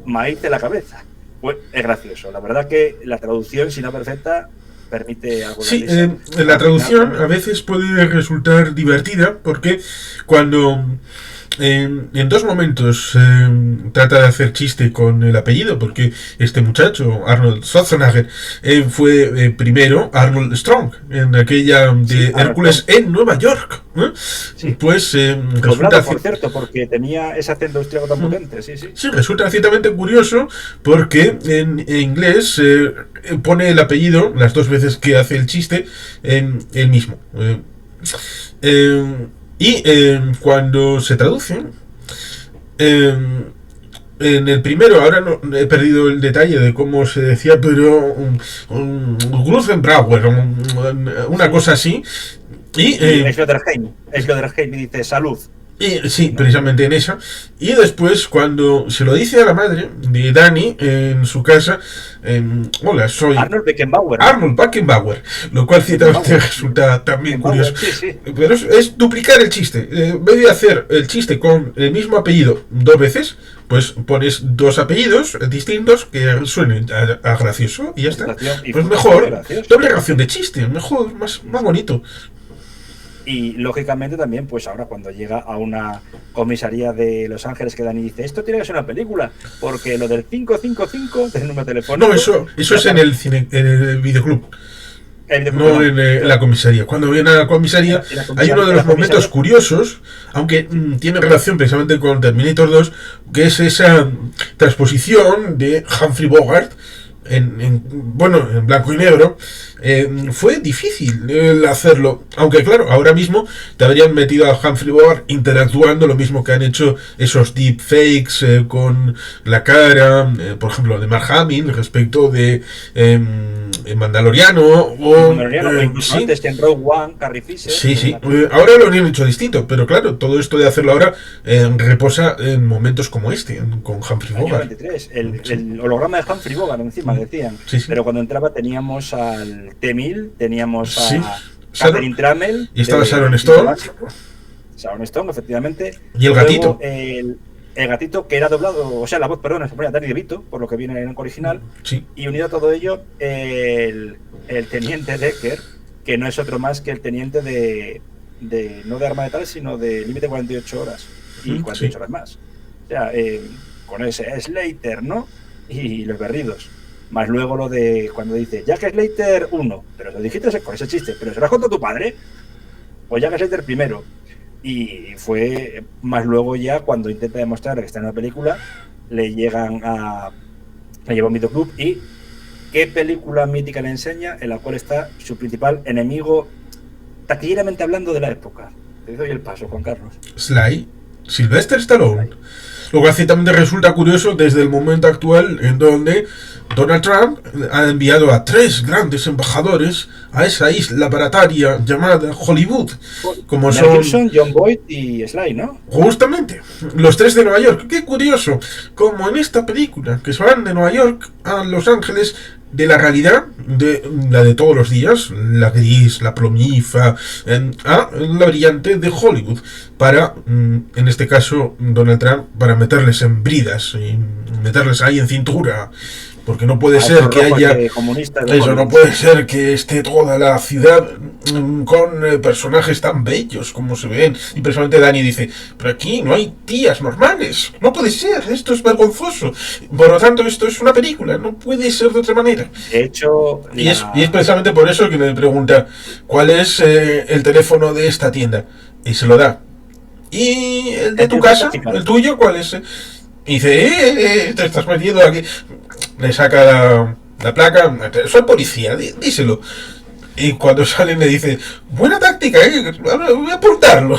maíz en la cabeza. Pues es gracioso. La verdad que la traducción, si no perfecta, permite algo de Sí, risa. la traducción a veces puede resultar divertida porque cuando en dos momentos trata de hacer chiste con el apellido, porque este muchacho, Arnold Schwarzenegger, fue primero Arnold Strong, en aquella de Sí, Hércules Strong. en Nueva York. Sí. Pues resulta... Doblado, por cierto, porque tenía ese acento austríaco tan potente, sí. Sí, resulta ciertamente curioso porque en inglés pone el apellido las dos veces que hace el chiste en el mismo. Y cuando se traduce, en el primero, ahora no he perdido el detalle de cómo se decía, pero Gruzenbrauer, una cosa así. Y Schloderheim dice salud. Y, sí, precisamente en esa. Y después, cuando se lo dice a la madre de Danny en su casa, hola, soy Arnold Beckenbauer. Arnold Beckenbauer, lo cual ciertamente resulta también curioso. Sí. Pero es duplicar el chiste. En vez de hacer el chiste con el mismo apellido dos veces, pues pones dos apellidos distintos que suenen a gracioso y ya está. Pues mejor, doble ración de chiste, mejor, más bonito. Y lógicamente también, pues ahora cuando llega a una comisaría de Los Ángeles que Dani dice, esto tiene que ser una película, porque lo del 555 del número telefónico... No, eso es en el cine, en el videoclub. No en la comisaría. Cuando viene a la comisaría, hay uno de los momentos curiosos, aunque tiene relación precisamente con Terminator 2, que es esa transposición de Humphrey Bogart en blanco y negro. Fue difícil hacerlo, aunque claro, ahora mismo te habrían metido a Humphrey Bogart interactuando, lo mismo que han hecho esos deepfakes con la cara, por ejemplo, de Mark Hamill respecto de Mandaloriano o incluso antes que en Rogue One, Carrie Fisher. Sí. Ahora lo han hecho distinto, pero claro, todo esto de hacerlo ahora reposa en momentos como este, con Humphrey Bogart. 23, el holograma de Humphrey Bogart encima decían. Sí. Pero cuando entraba teníamos al T-1000, teníamos a Catherine Trammell. Y estaba Sharon Stone. Sharon Stone, efectivamente. Y el gatito. El gatito que era doblado, o sea, la voz, perdón, se ponía Danny DeVito, por lo que viene en el original. Sí. Y unido a todo ello, el teniente Decker, que no es otro más que el teniente de no de Arma Letal, sino de Límite 48 horas. Y 48 horas más. O sea, con ese Slater, ¿no? Y los berridos. Más luego lo de cuando dice Jack Slater 1, pero lo dijiste con ese chiste, pero se lo has contado tu padre. Pues Jack Slater primero. Y fue más luego ya cuando intenta demostrar que está en una película, le lleva a un videoclub y ¿qué película mítica le enseña? En la cual está su principal enemigo, taquilleramente hablando de la época. Te doy el paso, Juan Carlos. Sly, Sylvester Stallone. Lo cual ciertamente resulta curioso desde el momento actual en donde Donald Trump ha enviado a 3 grandes embajadores a esa isla barataria llamada Hollywood, como son Gibson, John Boyd y Sly, ¿no? Justamente, los 3 de Nueva York. Qué curioso, como en esta película, que se van de Nueva York a Los Ángeles, de la realidad, de la de todos los días, la gris, la plomifa, a la brillante de Hollywood, para, en este caso, Donald Trump, para meterles en bridas y meterles ahí en cintura. Porque no puede ser que haya... Eso, no puede ser que esté toda la ciudad con personajes tan bellos como se ven. Y personalmente Dani dice, pero aquí no hay tías normales. No puede ser, esto es vergonzoso. Por lo tanto, esto es una película, no puede ser de otra manera. De hecho... Y es precisamente por eso que le pregunta, ¿cuál es el teléfono de esta tienda? Y se lo da. ¿Y el de tu casa? ¿El tuyo? ¿Cuál es? Y dice, te estás metiendo aquí... Le saca la placa, soy policía, díselo. Y cuando salen le dice, buena táctica, voy a apuntarlo.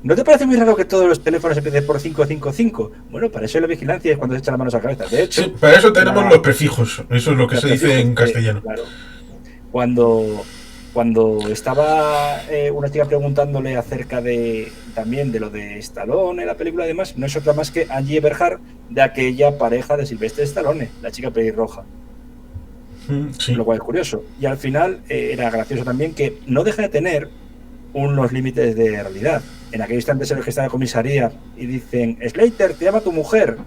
¿No te parece muy raro que todos los teléfonos empiecen por 555? Bueno, para eso la vigilancia es cuando se echan las manos a la cabeza. De hecho, Sí, para eso tenemos los prefijos. Eso es lo que se dice en castellano. Claro. Cuando estaba una chica preguntándole acerca de también de lo de Stallone en la película, además, no es otra más que Angie Eberhard, de aquella pareja de Sylvester Stallone, la chica pelirroja. Sí. Lo cual es curioso. Y al final era gracioso también que no deja de tener unos límites de realidad. En aquel instante se los que está en la comisaría y dicen: Slater, te llama tu mujer.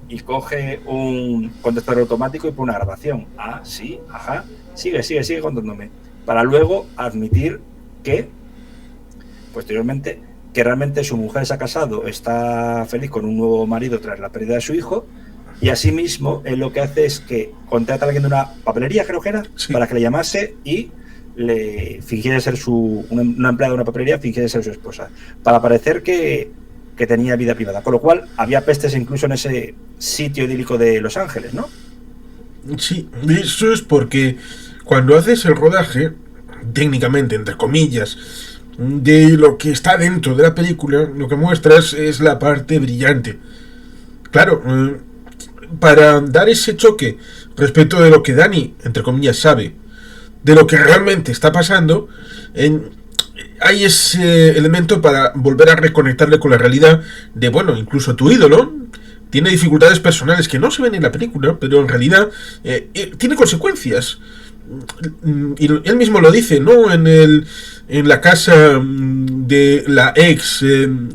Y coge un contestador automático y pone una grabación. Ah, sí, ajá. Sigue contándome. Para luego admitir que, posteriormente, que realmente su mujer se ha casado, está feliz con un nuevo marido tras la pérdida de su hijo. Y asimismo, él lo que hace es que contrata a alguien de una papelería, creo que era, Sí. para que le llamase y le fingiera ser una empleada de una papelería, fingiera ser su esposa, para parecer que tenía vida privada. Con lo cual, había pestes incluso en ese sitio idílico de Los Ángeles, ¿no? Sí, eso es porque cuando haces el rodaje, técnicamente, entre comillas, de lo que está dentro de la película, lo que muestras es la parte brillante. Claro, para dar ese choque respecto de lo que Dani, entre comillas, sabe, de lo que realmente está pasando, hay ese elemento para volver a reconectarle con la realidad de, bueno, incluso tu ídolo tiene dificultades personales que no se ven en la película, pero en realidad tiene consecuencias. Y él mismo lo dice, ¿no? En la casa de la ex,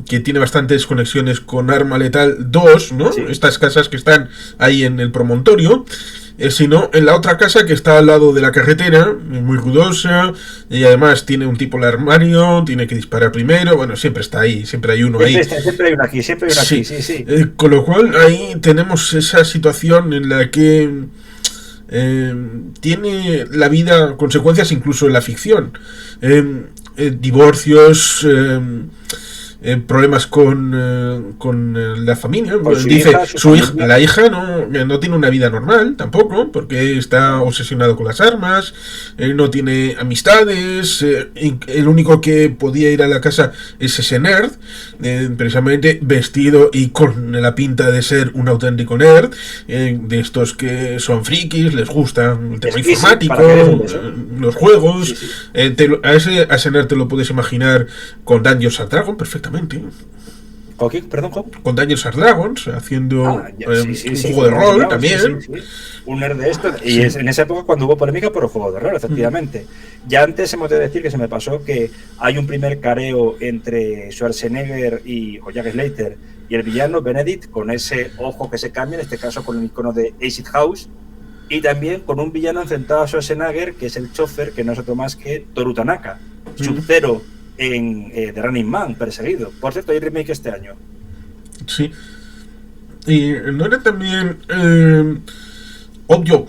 que tiene bastantes conexiones con Arma Letal 2, ¿no? Sí. Estas casas que están ahí en el promontorio. Sino en la otra casa que está al lado de la carretera, muy ruidosa, y además tiene un tipo en el armario, tiene que disparar primero, bueno, siempre está ahí, siempre hay uno ahí. Siempre hay uno aquí, sí. Con lo cual ahí tenemos esa situación en la que tiene la vida consecuencias incluso en la ficción. Divorcios, problemas con la familia. Dice la hija no tiene una vida normal tampoco, porque está obsesionado con las armas, no tiene amistades, el único que podía ir a la casa es ese nerd, precisamente vestido y con la pinta de ser un auténtico nerd, de estos que son frikis, les gusta el tema informático, los juegos. A ese nerd te lo puedes imaginar con Dungeons and Dragons perfectamente. Perdón, ¿cómo? Con Dungeons and Dragons, haciendo un juego de rol también. Sí. Un nerd de esto. Y es en esa época cuando hubo polémica por el juego de rol, efectivamente. Ya antes hemos de decir que se me pasó que hay un primer careo entre Schwarzenegger o Jack Slater y el villano Benedict, con ese ojo que se cambia, en este caso con el icono de Acid House, y también con un villano enfrentado a Schwarzenegger, que es el chofer, que no es otro más que Toru Tanaka, Sub-Zero en The Running Man, perseguido. Por cierto, hay remake este año. Sí. Y no era también Oddjob.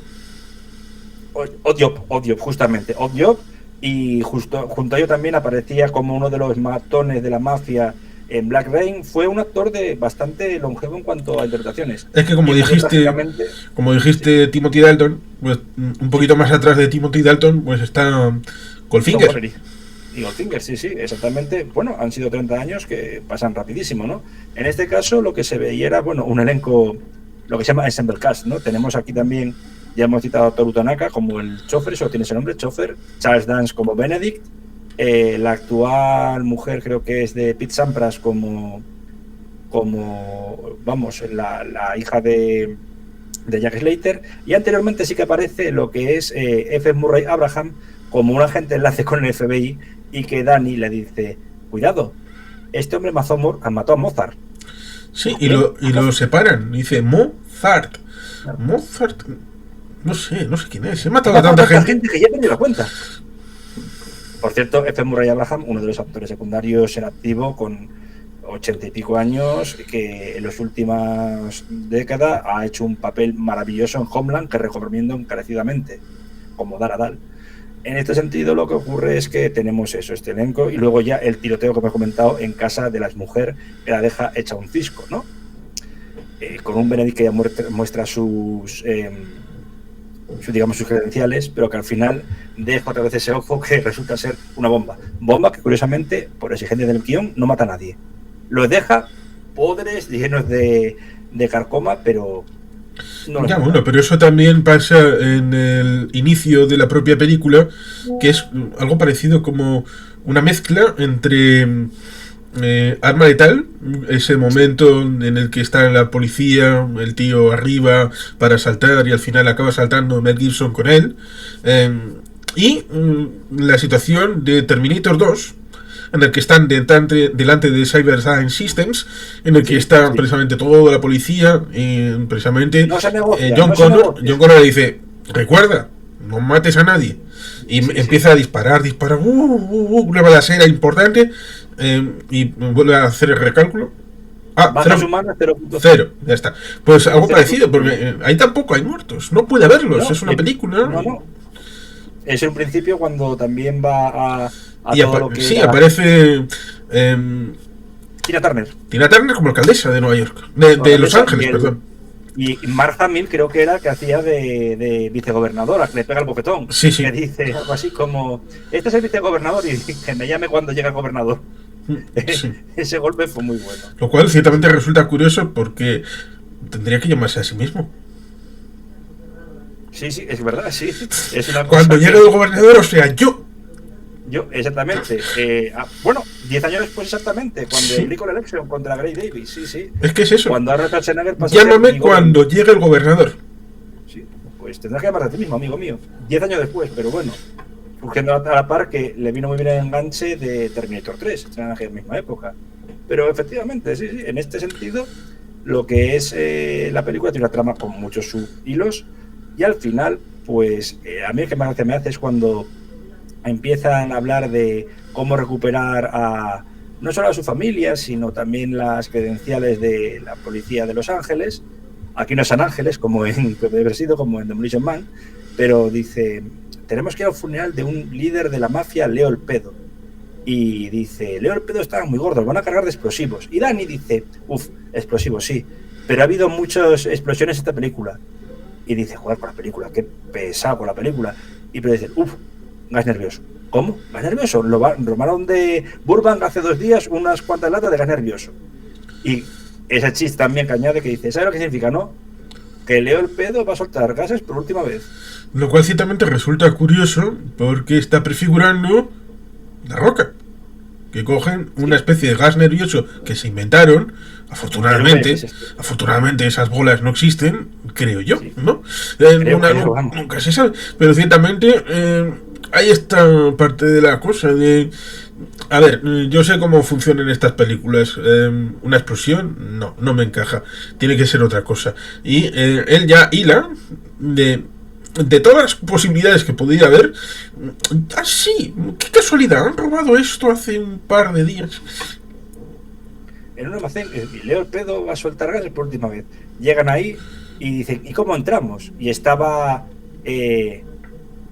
Oddjob, justamente. Oddjob, y junto a ello también aparecía como uno de los matones de la mafia en Black Rain. Fue un actor de bastante longevo en cuanto a interpretaciones. Es que como dijiste Timothy Dalton, pues un poquito más atrás de Timothy Dalton, pues está Goldfinger. Y Goldfinger, sí, exactamente. Bueno, han sido 30 años que pasan rapidísimo, ¿no? En este caso lo que se veía era, bueno, un elenco, lo que se llama ensemble cast, ¿no? Tenemos aquí también, ya hemos citado a Toru Tanaka como el chofer, eso tiene ese nombre, chofer, Charles Dance como Benedict, la actual mujer creo que es de Pete Sampras como vamos, la hija de Jack Slater, y anteriormente sí que aparece lo que es F. Murray Abraham como un agente de enlace con el FBI, y que Dani le dice: cuidado, este hombre mató a Mozart. Sí, y lo separan, dice Mozart. Mozart, no sé quién es, he matado a tanta gente que ya he perdido la cuenta. Por cierto, F. Murray Abraham, uno de los actores secundarios en activo con 80 y pico años, que en las últimas décadas ha hecho un papel maravilloso en Homeland, que recomiendo encarecidamente, como Daradal. En este sentido, lo que ocurre es que tenemos este elenco, y luego ya el tiroteo que me he comentado en casa de la exmujer, que la deja hecha un cisco, ¿no? Con un Benedict que ya muestra sus credenciales, pero que al final deja otra vez ese ojo que resulta ser una bomba. Bomba que, curiosamente, por exigencia del guión, no mata a nadie. Los deja podres, llenos de carcoma, pero no los Ya, mata. bueno, pero eso también pasa en el inicio de la propia película, que es algo parecido como una mezcla entre Arma Letal, ese momento en el que está la policía, el tío arriba para saltar y al final acaba saltando Mel Gibson con él, eh, y la situación de Terminator 2, en el que están delante de Cyber Science Systems, en el que está precisamente toda la policía, y precisamente No se negocia, John no se Connor negocia. le dice, recuerda, no mates a nadie. Y empieza a disparar, una balacera importante, y vuelve a hacer el recálculo. Bajas humanas 0.0. Cero, ya está. Pues algo parecido, porque ahí tampoco hay muertos, no puede haberlos, No, es una película. No. Es en principio cuando también va a Y todo lo que sí, era aparece Tina Turner. Tina Turner como alcaldesa de Nueva York, de Los Ángeles, perdón. Y Martha Mill creo que era que hacía de vicegobernadora, que le pega el bofetón. Sí. Que dice algo así como, este es el vicegobernador y que me llame cuando llegue el gobernador. Sí. Ese golpe fue muy bueno. Lo cual ciertamente resulta curioso porque tendría que llamarse a sí mismo. Sí, es verdad, sí. Es una cosa Cuando llegue el gobernador, o sea, yo. Exactamente. Bueno, 10 años después exactamente, cuando el Recall Election contra Gray Davis, sí. Es que es eso. Cuando Arnold Schwarzenegger pasa Llámame cuando llegue el gobernador. Sí, pues tendrás que llamarte a ti mismo, amigo mío. 10 años después, pero bueno. Surgiendo a la par que le vino muy bien el enganche de Terminator 3, en la misma época. Pero efectivamente, sí, en este sentido, lo que es la película tiene una trama con muchos subhilos y al final, pues a mí el que más gracia me hace es cuando empiezan a hablar de cómo recuperar no solo a su familia, sino también las credenciales de la policía de Los Ángeles. Aquí no es San Ángeles, como debe haber sido, como en Demolition Man, pero dice, tenemos que ir al funeral de un líder de la mafia, Leo el Pedo. Y dice, Leo el Pedo estaba muy gordo, van a cargar de explosivos. Y Danny dice, explosivos, sí, pero ha habido muchas explosiones en esta película. Y dice, joder, con la película, qué pesado con la película. Y pero dice, gas nervioso. ¿Cómo? ¿Gas nervioso? Lo robaron de Burbank hace 2 días unas cuantas latas de gas nervioso. Y ese chiste también que añade que dice, ¿sabes lo que significa, no? Que Leo el Pedo va a soltar gases por última vez. Lo cual ciertamente resulta curioso porque está prefigurando La Roca, que cogen una especie de gas nervioso que se inventaron. Afortunadamente esas bolas no existen, creo yo, ¿no? Nunca se sabe, pero ciertamente hay esta parte de la cosa de... A ver, yo sé cómo funcionan estas películas. Una explosión, no me encaja. Tiene que ser otra cosa. Y él ya hila de todas las posibilidades que podría haber. Sí, qué casualidad, han robado esto hace un par de días. En un almacén, Leo el Pedo va a soltar gases por última vez. Llegan ahí y dicen, ¿y cómo entramos? Y estaba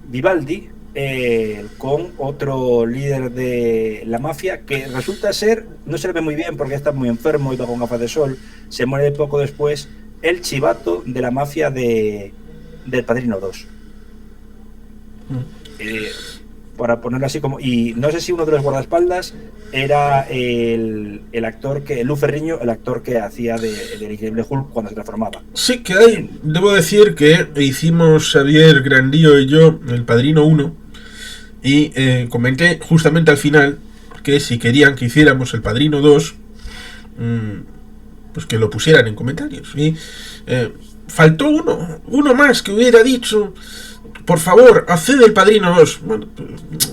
Vivaldi con otro líder de la mafia que resulta ser, no se le ve muy bien porque está muy enfermo y va con gafas de sol, se muere poco después, el chivato de la mafia del Padrino 2. Para ponerlo así como... Y no sé si uno de los guardaespaldas era el actor que... Lou Ferrigno, el actor que hacía del Increíble Hulk cuando se transformaba. Sí, que hay... Debo decir que hicimos Xavier Grandío y yo El Padrino 1 y comenté justamente al final que si querían que hiciéramos El Padrino 2 pues que lo pusieran en comentarios. Y faltó uno más que hubiera dicho... Por favor, haced El Padrino 2. Bueno,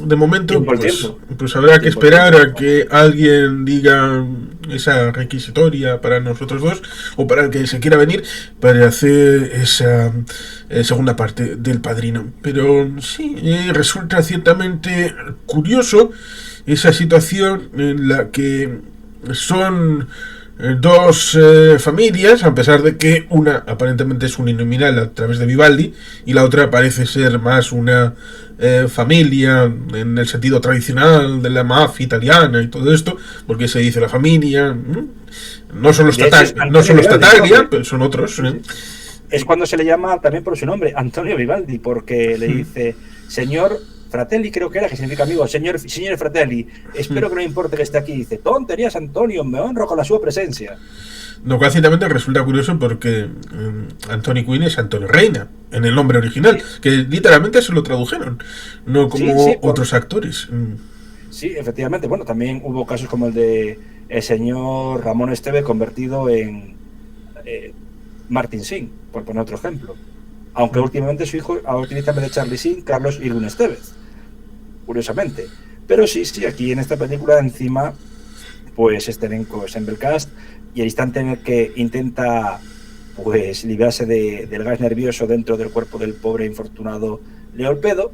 de momento pues habrá que esperar a que alguien diga esa requisitoria para nosotros dos o para el que se quiera venir para hacer esa segunda parte del Padrino. Pero sí, resulta ciertamente curioso esa situación en la que son... dos familias, a pesar de que una aparentemente es uninominal a través de Vivaldi y la otra parece ser más una familia en el sentido tradicional de la mafia italiana y todo esto, porque se dice la familia, no son los Tartaglia, pero son otros. Es cuando se le llama también por su nombre, Antonio Vivaldi, porque le dice, señor Fratelli creo que era, que significa amigo, señor Fratelli, espero que no importe que esté aquí. Dice, tonterías Antonio, me honro con la su presencia. Lo cual ciertamente resulta curioso porque Anthony Quinn es Antonio Reina en el nombre original, que literalmente se lo tradujeron, no como otros actores. Sí, efectivamente. Bueno, también hubo casos como el de el señor Ramón Esteve convertido en Martin Sheen, por poner otro ejemplo. Aunque últimamente su hijo ahora utiliza en vez de Charlie Sheen, Carlos Irwin Estevez. Curiosamente. Pero sí, aquí en esta película encima, pues este elenco es Ensemble Cast, y el instante en el que intenta pues librarse del gas nervioso dentro del cuerpo del pobre infortunado Leolpedo,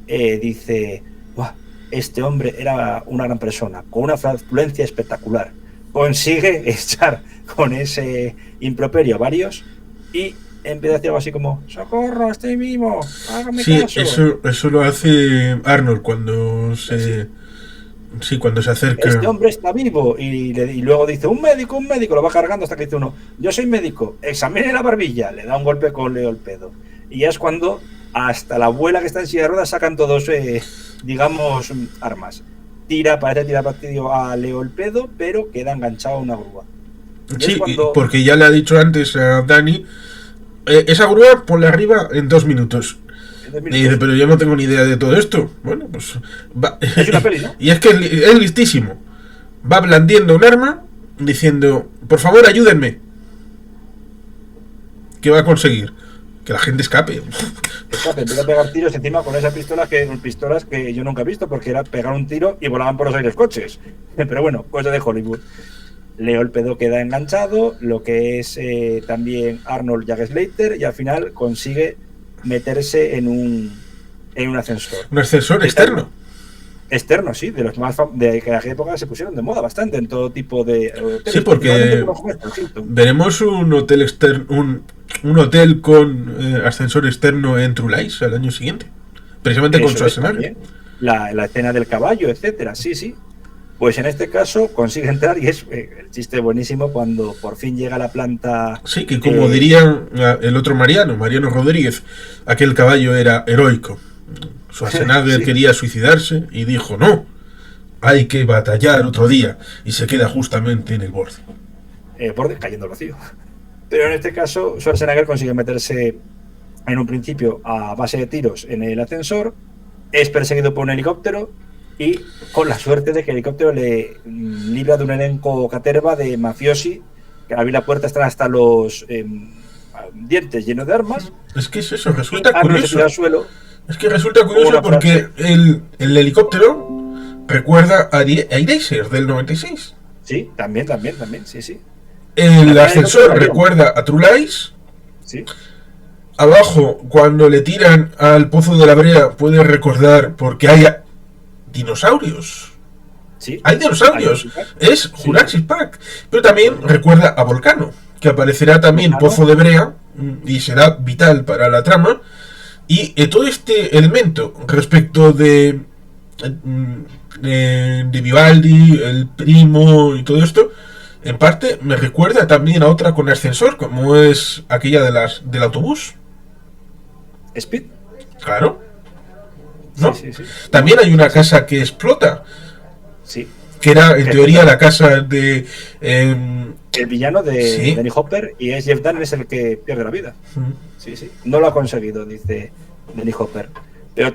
dice, ¡buah! Este hombre era una gran persona, con una flatulencia espectacular. Consigue echar con ese improperio a varios y en vez de decir algo así como ¡socorro, estoy vivo! ¡Hágame caso! Eso lo hace Arnold cuando se... Sí, cuando se acerca. Este hombre está vivo. Y luego dice, un médico, lo va cargando hasta que dice uno, yo soy médico, examine la barbilla, le da un golpe con Leolpedo. Y ya es cuando hasta la abuela que está en silla de ruedas sacan todos, digamos, armas. Parece tirar partido a Leolpedo, pero queda enganchado a una grúa. Sí, porque ya le ha dicho antes a Dani, esa grúa ponla arriba en 2 minutos. Y dice, pero yo no tengo ni idea de todo esto. Bueno, pues va. Es una peli, ¿no? Y es que es listísimo. Va blandiendo un arma diciendo, por favor, ayúdenme. ¿Qué va a conseguir? Que la gente escape. Empieza a pegar tiros encima con esas pistolas que yo nunca he visto, porque era pegar un tiro y volaban por los aires coches. Pero bueno, cosa de Hollywood. Leolpedo queda enganchado, lo que es también Arnold Jack Slater, y al final consigue meterse en un ascensor. ¿Un ascensor externo? Externo, sí, de los más de que en aquella época se pusieron de moda bastante en todo tipo de hoteles. Sí, porque veremos un hotel externo, un hotel con ascensor externo en True Lies al año siguiente, precisamente con Schwarzenegger. La escena del caballo, etcétera, sí. Pues en este caso consigue entrar y es el chiste buenísimo cuando por fin llega a la planta. Sí, que como diría el otro Mariano Rodríguez, aquel caballo era heroico. Schwarzenegger quería suicidarse y dijo, no, hay que batallar otro día, y se queda justamente en el borde. Borde cayendo al vacío. Pero en este caso Schwarzenegger consigue meterse en un principio a base de tiros en el ascensor, es perseguido por un helicóptero y con la suerte de que el helicóptero le libra de un elenco caterva de mafiosi que al abrir la puerta están hasta los dientes llenos de armas. Es que es eso, resulta curioso. Al suelo, es que resulta curioso porque el helicóptero recuerda a Eraser del 96. Sí, también, sí. El ascensor recuerda a True Lies. Sí. Abajo, cuando le tiran al Pozo de la Brea, puede recordar porque hay dinosaurios. Sí. Hay dinosaurios. Es Jurassic Park. Pero también recuerda a Volcano, que aparecerá también Pozo de Brea y será vital para la trama. Y todo este elemento respecto de Vivaldi, el primo y todo esto, en parte me recuerda también a otra con ascensor, como es aquella del autobús. ¿Speed? Claro. ¿No? Sí. También hay una casa que explota. Sí. Que era, en teoría, la casa de... el villano de Dennis Hopper, y es Jeff Daniels el que pierde la vida. Sí. No lo ha conseguido, dice Dennis Hopper. Pero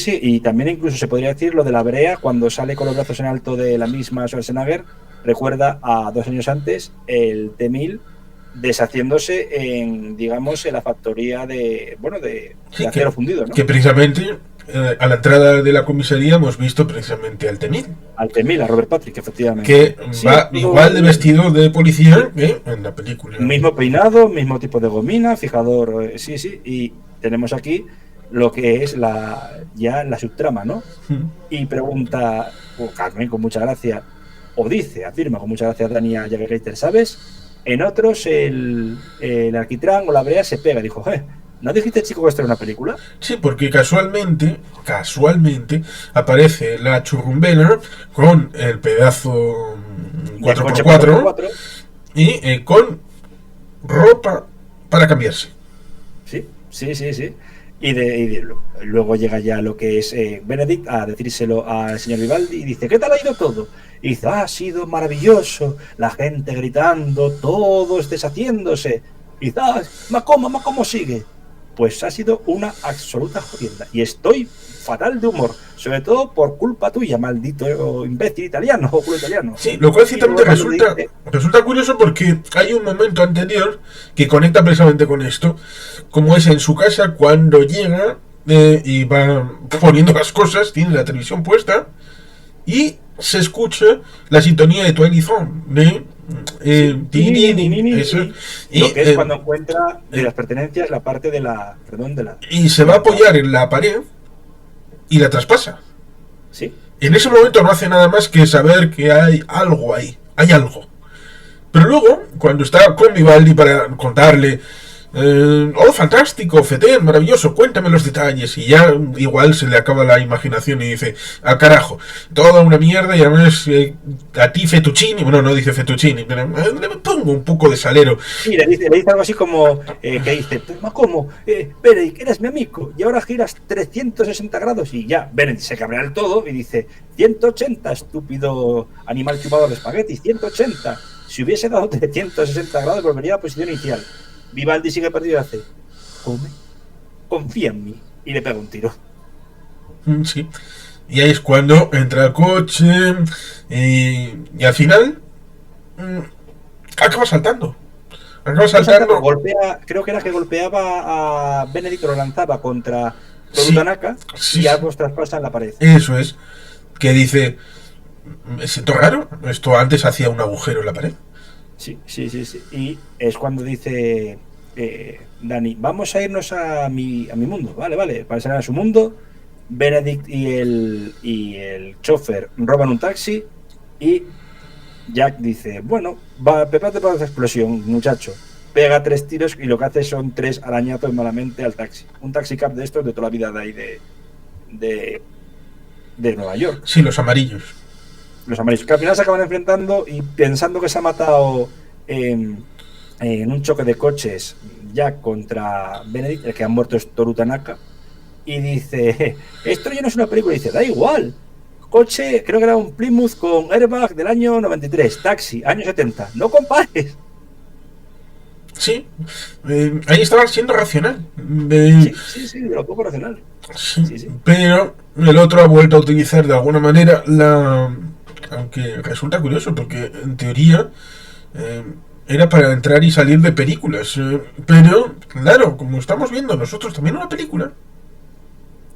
y también incluso se podría decir lo de la brea, cuando sale con los brazos en alto de la misma Schwarzenegger, recuerda a 2 años antes el T-1000 deshaciéndose en la factoría de acero fundido, ¿no? Que precisamente a la entrada de la comisaría hemos visto precisamente al T-1000. Al T-1000, a Robert Patrick, efectivamente. Que va igual de vestido de policía que en la película. Mismo peinado, mismo tipo de gomina, fijador, sí. Y tenemos aquí lo que es la subtrama, ¿no? Y pregunta Carmen con mucha gracia, afirma con mucha gracia Dani a Jack Reiter, ¿sabes? En otros el alquitrán o la brea se pega. Dijo, ¿no dijiste, chico, que esto era una película? Sí, porque casualmente aparece la churrumbela con el pedazo 4x4 y con ropa para cambiarse. Sí. Luego llega ya lo que es Benedict a decírselo al señor Vivaldi y dice, ¿qué tal ha ido todo? Y dice, ha sido maravilloso, la gente gritando, todos deshaciéndose. Y dice, ¿cómo sigue? Pues ha sido una absoluta jodienda. Y estoy fatal de humor, sobre todo por culpa tuya, maldito imbécil italiano o culo italiano. Sí, lo cual ciertamente resulta curioso porque hay un momento anterior que conecta precisamente con esto, como es en su casa cuando llega y va poniendo las cosas, tiene la televisión puesta y se escucha la sintonía de Twilight Zone lo que es cuando encuentra de las pertenencias la parte de la y se va a apoyar en la pared y la traspasa. Sí. En ese momento no hace nada más que saber que hay algo ahí, hay algo. Pero luego, cuando está con Vivaldi para contarle, fantástico, Feten, maravilloso, cuéntame los detalles, y ya igual se le acaba la imaginación y dice, al carajo, toda una mierda, y además a ti fettuccini, bueno, no dice fettuccini, pero le pongo un poco de salero. Sí, le dice algo así como, que dice, ma ¿cómo? Benedict, eres mi amigo, y ahora giras 360 grados, y ya, Benedict se cabrea del todo, y dice, 180, estúpido animal chupado de espaguetis, 180, si hubiese dado 360 grados volvería a la posición inicial. Vivaldi sigue perdido y hace, come, confía en mí, y le pega un tiro. Sí. Y ahí es cuando entra el coche y al final acaba saltando. Golpea, creo que era que golpeaba a Benedict, lo lanzaba contra Toru Tanaka y ambos traspasan la pared. Eso es. Que dice, me siento raro, esto antes hacía un agujero en la pared. Sí. Y es cuando dice Dani, vamos a irnos a mi mundo. Vale. Para salir a su mundo, Benedict y el chofer roban un taxi y Jack dice, bueno, prepárate para esa explosión, muchacho. Pega 3 tiros y lo que hace son 3 arañazos malamente al taxi. Un taxi cab de estos de toda la vida de ahí de Nueva York. Sí, los amarillos. Los amarillos, que al final se acaban enfrentando y pensando que se ha matado en un choque de coches Jack contra Benedict, el que ha muerto es Toru Tanaka, y dice, esto ya no es una película, y dice, da igual, coche, creo que era un Plymouth con airbag del año 93, taxi, año 70, no compares. Sí, ahí estaba siendo racional. Sí, de lo poco racional. Sí. Pero el otro ha vuelto a utilizar de alguna manera aunque resulta curioso porque en teoría era para entrar y salir de películas, pero claro, como estamos viendo nosotros también una película.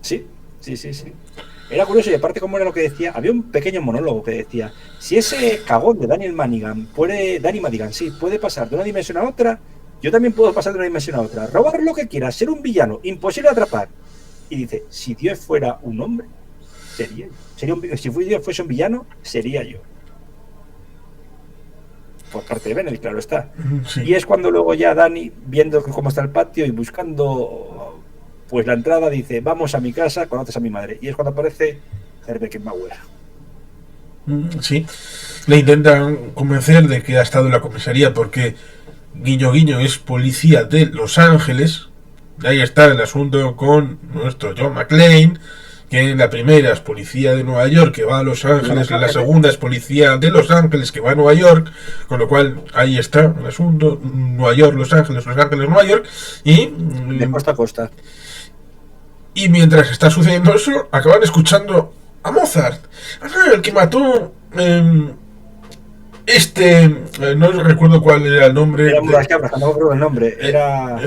Sí. Era curioso y aparte como era lo que decía, había un pequeño monólogo que decía, si ese cagón de Danny Madigan puede pasar de una dimensión a otra, yo también puedo pasar de una dimensión a otra, robar lo que quiera, ser un villano, imposible de atrapar. Y dice, si Dios fuera un hombre, sería yo. Si Dios fuese un villano, sería yo. Por parte de Benedict, claro está. Sí. Y es cuando luego ya Dani, viendo cómo está el patio y buscando pues la entrada, dice, vamos a mi casa, conoces a mi madre. Y es cuando aparece Herbert Beckenbauer. Sí. Le intentan convencer de que ha estado en la comisaría porque guiño es policía de Los Ángeles. Ahí está el asunto con nuestro John McClane, que en la primera es policía de Nueva York que va a Los Ángeles, en la segunda es policía de Los Ángeles que va a Nueva York, con lo cual ahí está el asunto, Nueva York, Los Ángeles, Nueva York, y de costa a costa. Y mientras está sucediendo eso, acaban escuchando a Mozart, el que mató no recuerdo cuál era el nombre. Era no recuerdo el nombre. Era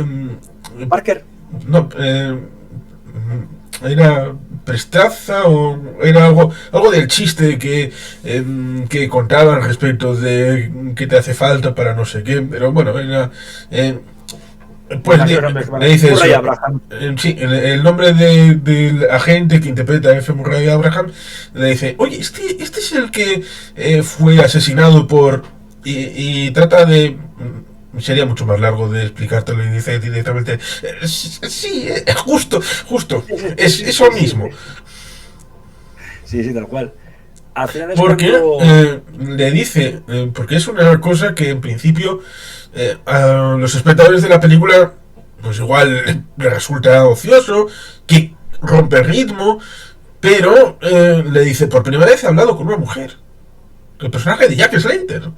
Parker. No, era Prestaza o era algo del chiste que contaban respecto de qué te hace falta para no sé qué, pero bueno, era pues le dice eso. Sí, el nombre del agente que interpreta a F. Murray Abraham le dice, oye, este es el que fue asesinado por y trata de, sería mucho más largo de explicártelo y dice directamente, sí, justo, es eso mismo. Sí, tal cual. Al final es porque le dice, porque es una cosa que en principio a los espectadores de la película pues igual le resulta ocioso, que rompe el ritmo, pero le dice, por primera vez he hablado con una mujer. El personaje de Jack Slater,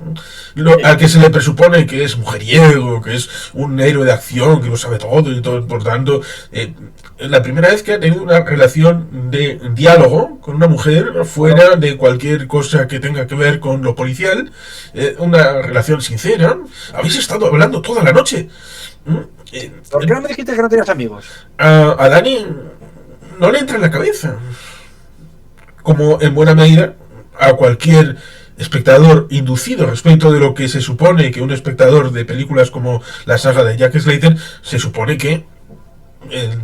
al que se le presupone que es mujeriego, que es un héroe de acción, que lo sabe todo y todo, por tanto, la primera vez que ha tenido una relación de diálogo con una mujer fuera de cualquier cosa que tenga que ver con lo policial, una relación sincera. Habéis estado hablando toda la noche. ¿Por qué no me dijiste que no tenías amigos? A Dani no le entra en la cabeza, como en buena medida a cualquier espectador inducido respecto de lo que se supone que un espectador de películas como la saga de Jack Slater se supone que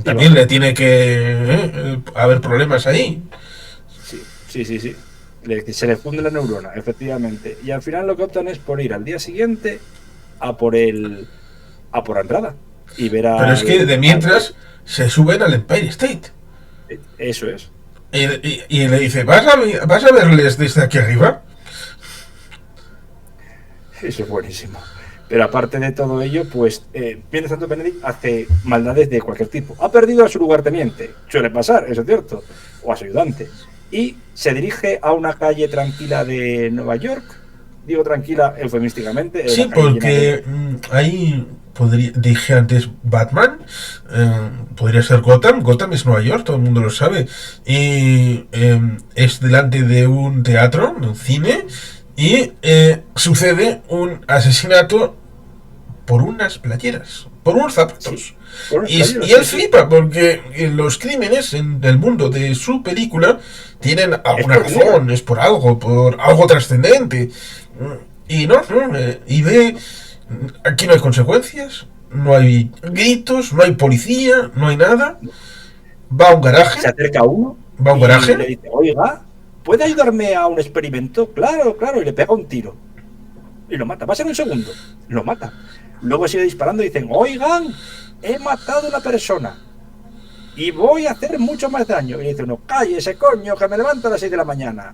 también le tiene que haber problemas ahí. Sí. Se le funde la neurona, efectivamente. Y al final lo que optan es por ir al día siguiente a por la entrada y ver a. Pero es que de mientras se suben al Empire State. Eso es. Y le dice, ¿vas a verles desde aquí arriba? Eso es buenísimo. Pero aparte de todo ello, pues mientras tanto Benedict hace maldades de cualquier tipo. Ha perdido a su lugarteniente, suele pasar, eso es cierto, o a su ayudante. Y se dirige a una calle tranquila de Nueva York. Digo tranquila eufemísticamente. Sí, porque ahí dije antes Batman, podría ser Gotham. Gotham es Nueva York, todo el mundo lo sabe. Y es delante de un teatro, de un cine. Y sucede un asesinato por unas playeras, por unos zapatos. Sí, y él flipa porque los crímenes en el mundo de su película tienen alguna razón, es por algo trascendente. Y y ve, aquí no hay consecuencias, no hay gritos, no hay policía, no hay nada. Va a un garaje. Se acerca uno. Va a un garaje. Y le dice, oiga, ¿puede ayudarme a un experimento? Claro, y le pega un tiro. Y lo mata. Va a ser un segundo. Lo mata. Luego sigue disparando y dicen, oigan, he matado a una persona. Y voy a hacer mucho más daño. Y dice uno, cállese, coño, que me levanto a las 6 de la mañana.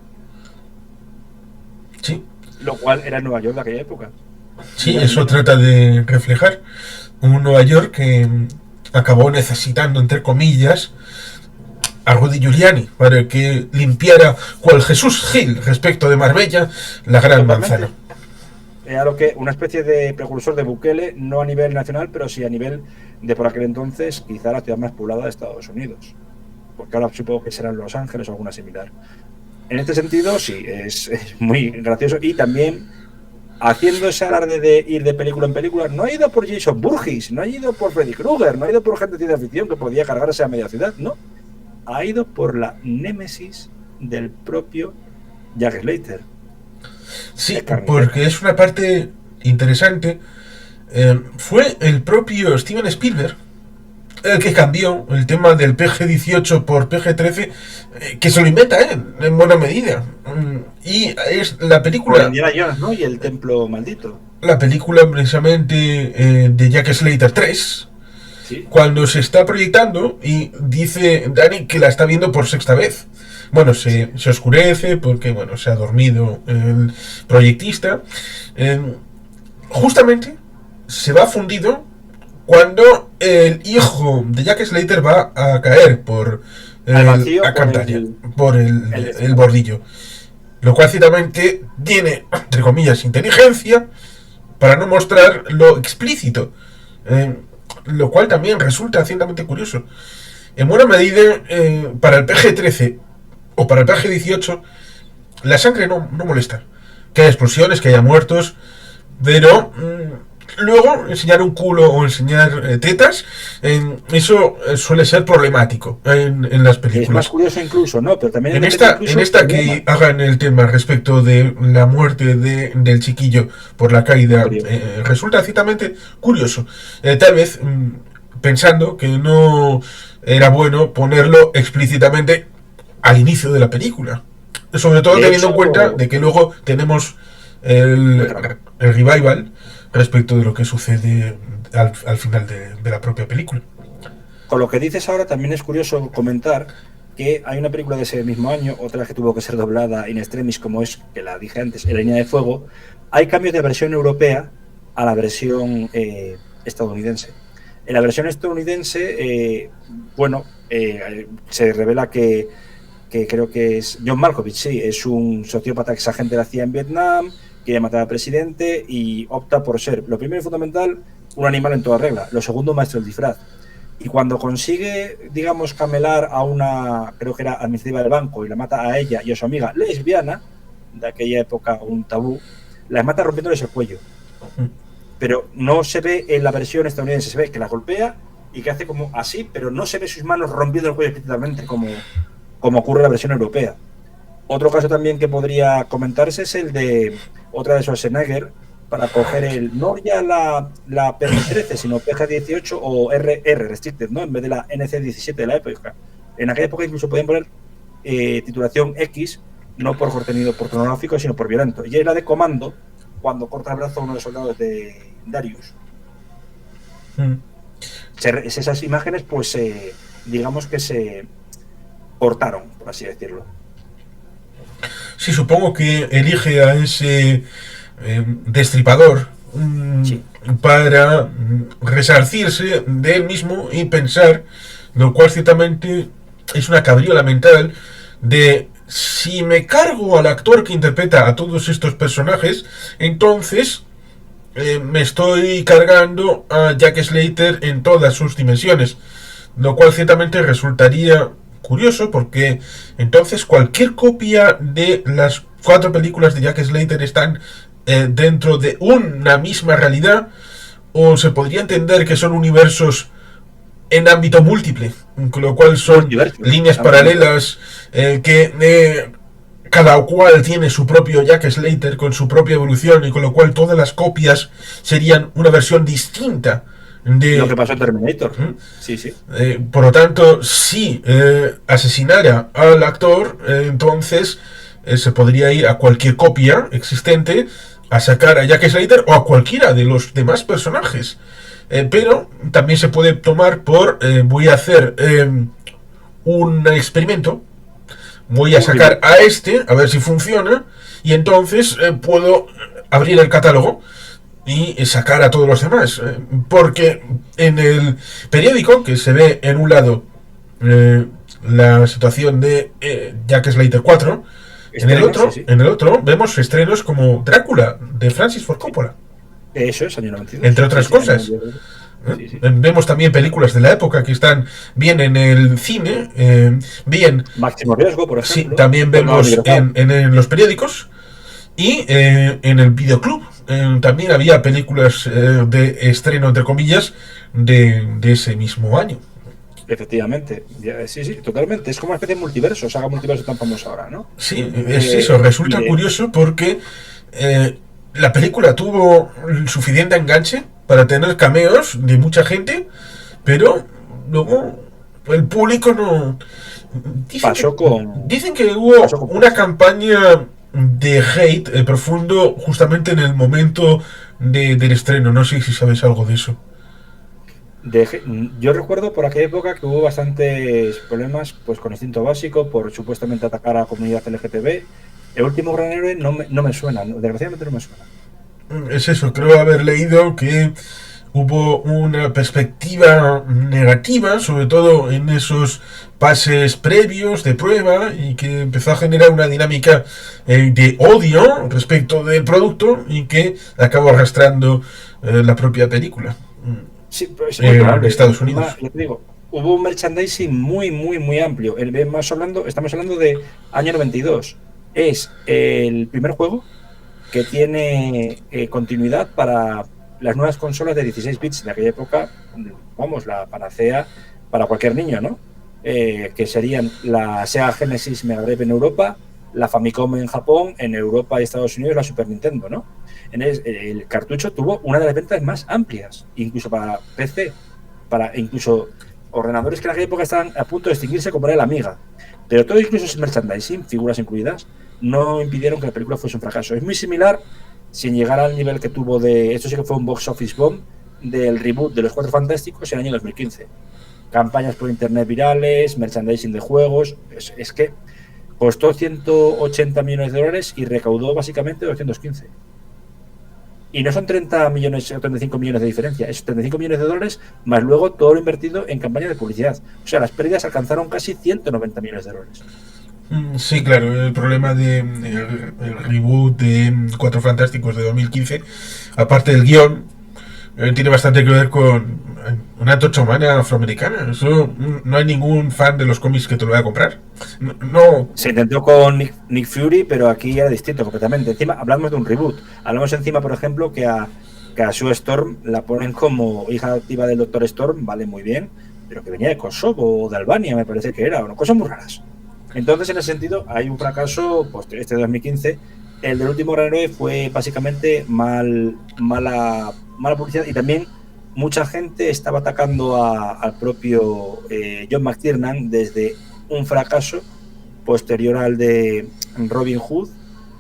Sí. Lo cual era en Nueva York de aquella época. Sí, eso trata de reflejar un Nueva York que acabó necesitando, entre comillas, a Rudy Giuliani para que limpiara cual Jesús Gil respecto de Marbella la gran manzana. Era lo que una especie de precursor de Bukele, no a nivel nacional, pero sí a nivel de por aquel entonces quizá la ciudad más poblada de Estados Unidos, porque ahora supongo que serán Los Ángeles o alguna similar. En este sentido sí, es muy gracioso. Y también haciendo ese alarde de ir de película en película, no ha ido por Jason Voorhees, no ha ido por Freddy Krueger, no ha ido por gente de ciencia ficción que podía cargarse a media ciudad, no, ha ido por la némesis del propio Jack Slater. Sí, porque es una parte interesante. Fue el propio Steven Spielberg el que cambió el tema del PG-18 por PG-13, que se lo inventa en buena medida. Y es la película... Indiana Jones, ¿no? Y el templo maldito. La película precisamente de Jack Slater 3, ¿sí? Cuando se está proyectando y dice Dani que la está viendo por sexta vez. Bueno, se oscurece porque bueno, se ha dormido el proyectista. Justamente se va fundido cuando el hijo de Jack Slater va a caer por el bordillo. Lo cual ciertamente tiene, entre comillas, inteligencia para no mostrar lo explícito. Lo cual también resulta ciertamente curioso. En buena medida, para el PG-13 o para el PG-18, la sangre no molesta. Que haya explosiones, que haya muertos, pero luego enseñar un culo o enseñar tetas, eso suele ser problemático en las películas. Es más curioso incluso, ¿no? Pero también en esta que hagan el tema respecto de la muerte del chiquillo por la caída, resulta ciertamente curioso. Tal vez pensando que no era bueno ponerlo explícitamente al inicio de la película. Sobre todo teniendo en cuenta de que luego tenemos el revival respecto de lo que sucede al final de la propia película. Con lo que dices ahora también es curioso comentar que hay una película de ese mismo año, otra que tuvo que ser doblada in extremis, como es, que la dije antes, En la línea de fuego. Hay cambios de versión europea a la versión estadounidense. En la versión estadounidense, se revela que creo que es John Malkovich, sí, es un sociópata ex agente de la CIA en Vietnam, quiere matar al presidente y opta por ser, lo primero y fundamental, un animal en toda regla, lo segundo, maestro del disfraz. Y cuando consigue, digamos, camelar a una, creo que era administrativa del banco, y la mata a ella y a su amiga lesbiana, de aquella época un tabú, la mata rompiéndoles el cuello. Pero no se ve en la versión estadounidense, se ve que la golpea y que hace como así, pero no se ve sus manos rompiendo el cuello explícitamente como ocurre en la versión europea. Otro caso también que podría comentarse es el de otra de Schwarzenegger, para coger no ya la PG-13, sino PG-18 o RR, Restricted, ¿no? En vez de la NC-17 de la época. En aquella época incluso podían poner titulación X, no por contenido pornográfico, sino por violento. Y es la de Comando, cuando corta el brazo a uno de los soldados de Darius. Esas imágenes, pues, digamos que se cortaron, por así decirlo. Sí, supongo que elige a ese destripador sí, para resarcirse de él mismo y pensar, lo cual ciertamente es una cabriola mental de si me cargo al actor que interpreta a todos estos personajes, entonces me estoy cargando a Jack Slater en todas sus dimensiones, lo cual ciertamente resultaría curioso, porque entonces cualquier copia de las 4 películas de Jack Slater están dentro de una misma realidad, o se podría entender que son universos en ámbito múltiple, con lo cual son líneas paralelas que cada cual tiene su propio Jack Slater con su propia evolución, y con lo cual todas las copias serían una versión distinta de lo que pasó en Terminator. Sí, sí. Por lo tanto, si asesinara al actor, entonces se podría ir a cualquier copia existente a sacar a Jack Slater o a cualquiera de los demás personajes. Pero también se puede tomar por voy a hacer un experimento, voy a sacar a este a ver si funciona, y entonces puedo abrir el catálogo y sacar a todos los demás, porque en el periódico que se ve en un lado la situación de Jack Slater 4, en el otro vemos estrenos como Drácula de Francis Ford Coppola. Eso es año 92. Entre otras cosas. Vemos también películas de la época que están bien en el cine, bien Máximo Riesgo, por ejemplo. Sí, también vemos en los periódicos y en el videoclub. También había películas de estreno, entre comillas, de ese mismo año. Efectivamente, sí, totalmente. Es como una especie de multiverso, saga multiverso tan famosa ahora, ¿no? Sí, es eso. Resulta curioso porque la película tuvo suficiente enganche para tener cameos de mucha gente, pero luego el público no... Dicen que hubo una campaña de hate profundo justamente en el momento del estreno. No sé si sabes algo de eso. Yo recuerdo por aquella época que hubo bastantes problemas, pues, con Instinto Básico por supuestamente atacar a la comunidad LGTB. El último gran héroe no me suena, desgraciadamente no me suena. Es eso, creo haber leído que hubo una perspectiva negativa, sobre todo en esos pases previos de prueba, y que empezó a generar una dinámica de odio respecto del producto, y que acabó arrastrando la propia película. Sí, pues, en Estados Unidos. Ya te digo, hubo un merchandising muy amplio. Estamos hablando de año 92. Es el primer juego que tiene continuidad para las nuevas consolas de 16 bits de aquella época, vamos, la panacea para cualquier niño, ¿no? Que serían la Sega Genesis Mega Drive en Europa, la Famicom en Japón, en Europa y Estados Unidos la Super Nintendo, ¿no? El cartucho tuvo una de las ventas más amplias, incluso para PC, para incluso ordenadores que en aquella época estaban a punto de extinguirse, como era el Amiga. Pero todo, incluso ese merchandising, figuras incluidas, no impidieron que la película fuese un fracaso. Es muy similar, sin llegar al nivel que tuvo esto sí que fue un box office bomb, del reboot de Los Cuatro Fantásticos en el año 2015. Campañas por internet virales, merchandising de juegos. Es que costó $180 millones y recaudó básicamente 215. Y no son 30 millones o 35 millones de diferencia, es 35 millones de dólares más luego todo lo invertido en campaña de publicidad. O sea, las pérdidas alcanzaron casi 190 millones de dólares. Sí, claro, el problema de el reboot de Cuatro Fantásticos de 2015, aparte del guión, tiene bastante que ver con una antorcha humana afroamericana. Eso no hay ningún fan de los cómics que te lo vaya a comprar. No. Se intentó con Nick Fury, pero aquí era distinto completamente. Encima hablamos de un reboot. Hablamos encima, por ejemplo, que a Sue Storm la ponen como hija adoptiva del Doctor Storm, vale, muy bien, pero que venía de Kosovo o de Albania, me parece que era, cosas muy raras. Entonces, en ese sentido, hay un fracaso, pues este de 2015. El del último gran héroe fue básicamente mala publicidad, y también mucha gente estaba atacando al propio John McTiernan desde un fracaso posterior al de Robin Hood,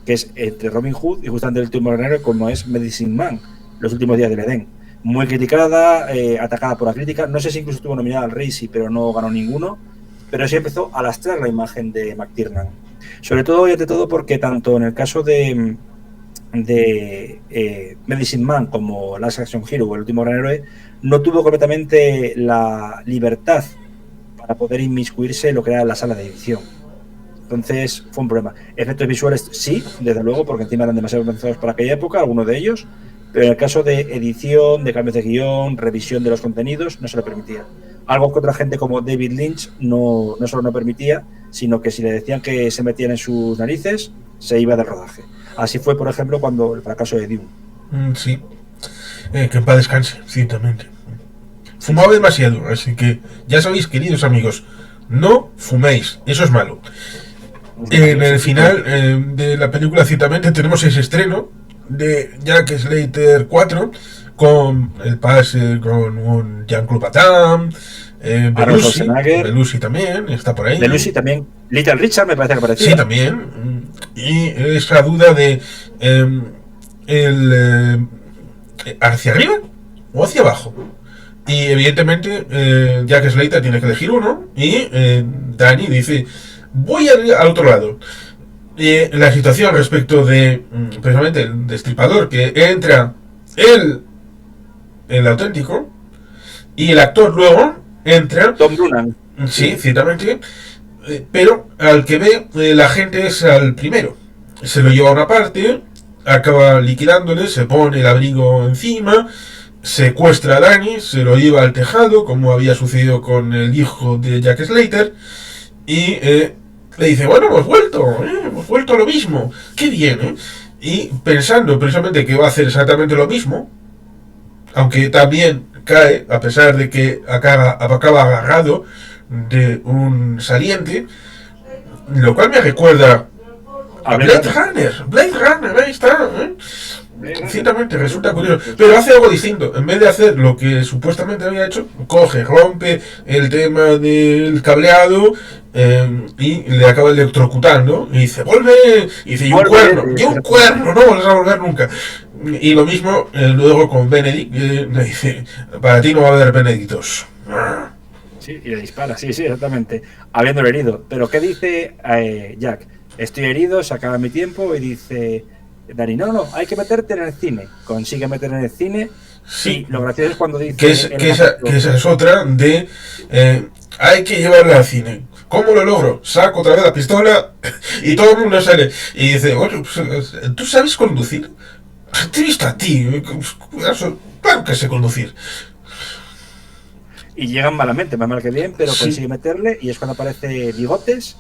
que es entre Robin Hood y justamente el último gran héroe, como es Medicine Man, Los últimos días del Edén. Muy criticada, atacada por la crítica. No sé si incluso estuvo nominada al Razzie, pero no ganó ninguno. Pero sí empezó a lastrar la imagen de McTiernan. Sobre todo y ante todo porque tanto en el caso de Medicine Man como Last Action Hero o El último gran héroe, no tuvo completamente la libertad para poder inmiscuirse en lo que era la sala de edición. Entonces fue un problema. Efectos visuales sí, desde luego, porque encima eran demasiado avanzados para aquella época, algunos de ellos, pero en el caso de edición, de cambios de guión, revisión de los contenidos, no se le permitía. Algo que otra gente como David Lynch no solo no permitía, sino que si le decían que se metían en sus narices, se iba del rodaje. Así fue, por ejemplo, cuando el fracaso de Dune. Sí. Que en paz descanse, ciertamente. Fumaba demasiado, así que ya sabéis, queridos amigos, no fuméis, eso es malo. En el final de la película, ciertamente, tenemos ese estreno de Jack Slater 4 con el pase con un Jean-Claude Van Damme, Belushi también está por ahí. Belushi también, Little Richard me parece que aparecía. Sí, también. Y esa duda de hacia arriba o hacia abajo. Y evidentemente Jack Slater tiene que elegir uno y Danny dice: voy al otro lado. La situación respecto de precisamente el destripador, que entra el auténtico, y el actor luego entra Tom Brunan. Sí, ciertamente, pero al que ve la gente es al primero. Se lo lleva a una parte, acaba liquidándole, se pone el abrigo encima, secuestra a Danny, se lo lleva al tejado, como había sucedido con el hijo de Jack Slater, y le dice: bueno, hemos vuelto a lo mismo, qué bien, ¿eh? Y pensando precisamente que va a hacer exactamente lo mismo, aunque también cae, a pesar de que acaba agarrado de un saliente, lo cual me recuerda a Blade Runner, ahí está, ¿eh? Ciertamente resulta curioso, pero hace algo distinto. En vez de hacer lo que supuestamente había hecho, rompe el tema del cableado y le acaba electrocutando y dice: vuelve, y dice: y un cuerno, no vuelves a volver nunca. Y lo mismo luego con Benedict, le dice: para ti no va a haber Benedictos. Sí, y le dispara, sí, exactamente, habiéndolo herido. Pero ¿qué dice Jack? Estoy herido, se acaba mi tiempo, y dice Danny: no, hay que meterte en el cine. Consigue meter en el cine. Sí. Y lo gracioso es cuando dice que esa es otra de hay que llevarla al cine. ¿Cómo lo logro? Saco otra vez la pistola y todo el mundo sale y dice: oye, pues, ¿tú sabes conducir? Te he visto a ti, claro que sé conducir. Y llegan malamente, más mal que bien, pero sí, consigue meterle, y es cuando aparece Bigotes,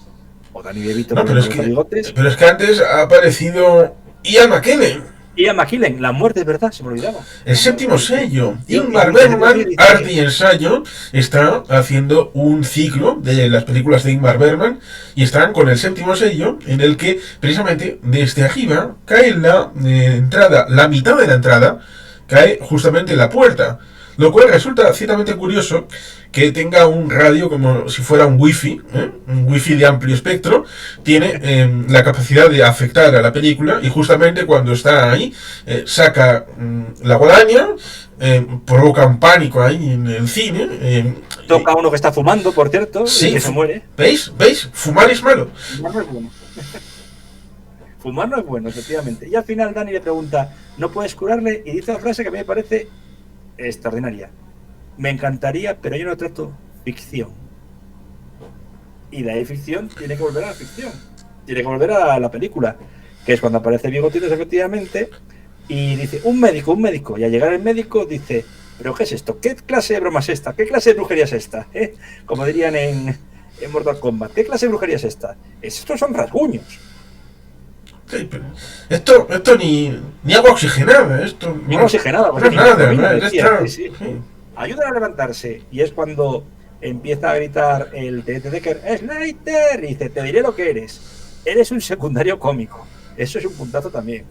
o Danny DeVito, pero es que antes ha aparecido Ian McKellen. Ian McKellen, la muerte, es verdad, se me olvidaba. El séptimo sello. Ingmar Bergman, arte y ensayo, está haciendo un ciclo de las películas de Ingmar Bergman y están con el séptimo sello, en el que precisamente desde arriba cae la entrada, la mitad de la entrada cae justamente en la puerta. Lo cual resulta ciertamente curioso que tenga un radio como si fuera un wifi, un wifi de amplio espectro. Tiene la capacidad de afectar a la película, y justamente cuando está ahí saca la guadaña, provoca un pánico ahí en el cine. Toca a uno que está fumando, por cierto, sí, y que se muere. ¿Veis? Fumar es malo. Fumar no es bueno, efectivamente. Y al final Dani le pregunta, ¿no puedes curarle? Y dice una frase que a mí me parece extraordinaria. Me encantaría, pero yo no trato ficción. Y de ahí ficción tiene que volver a la ficción. Tiene que volver a la película. Que es cuando aparece Bigotitos, efectivamente, y dice, un médico. Y al llegar el médico dice, ¿pero qué es esto? ¿Qué clase de broma es esta? ¿Qué clase de brujería es esta? Como dirían en Mortal Kombat. ¿Qué clase de brujería es esta? Estos son rasguños. Sí, pero esto ni agua oxigenada, esto Ni agua oxigenada, no es nada, sí, sí. sí. Ayuda a levantarse. Y es cuando empieza a gritar el teniente Decker, ¡Slater! Y dice, te diré lo que eres. Eres un secundario cómico. Eso es un puntazo también.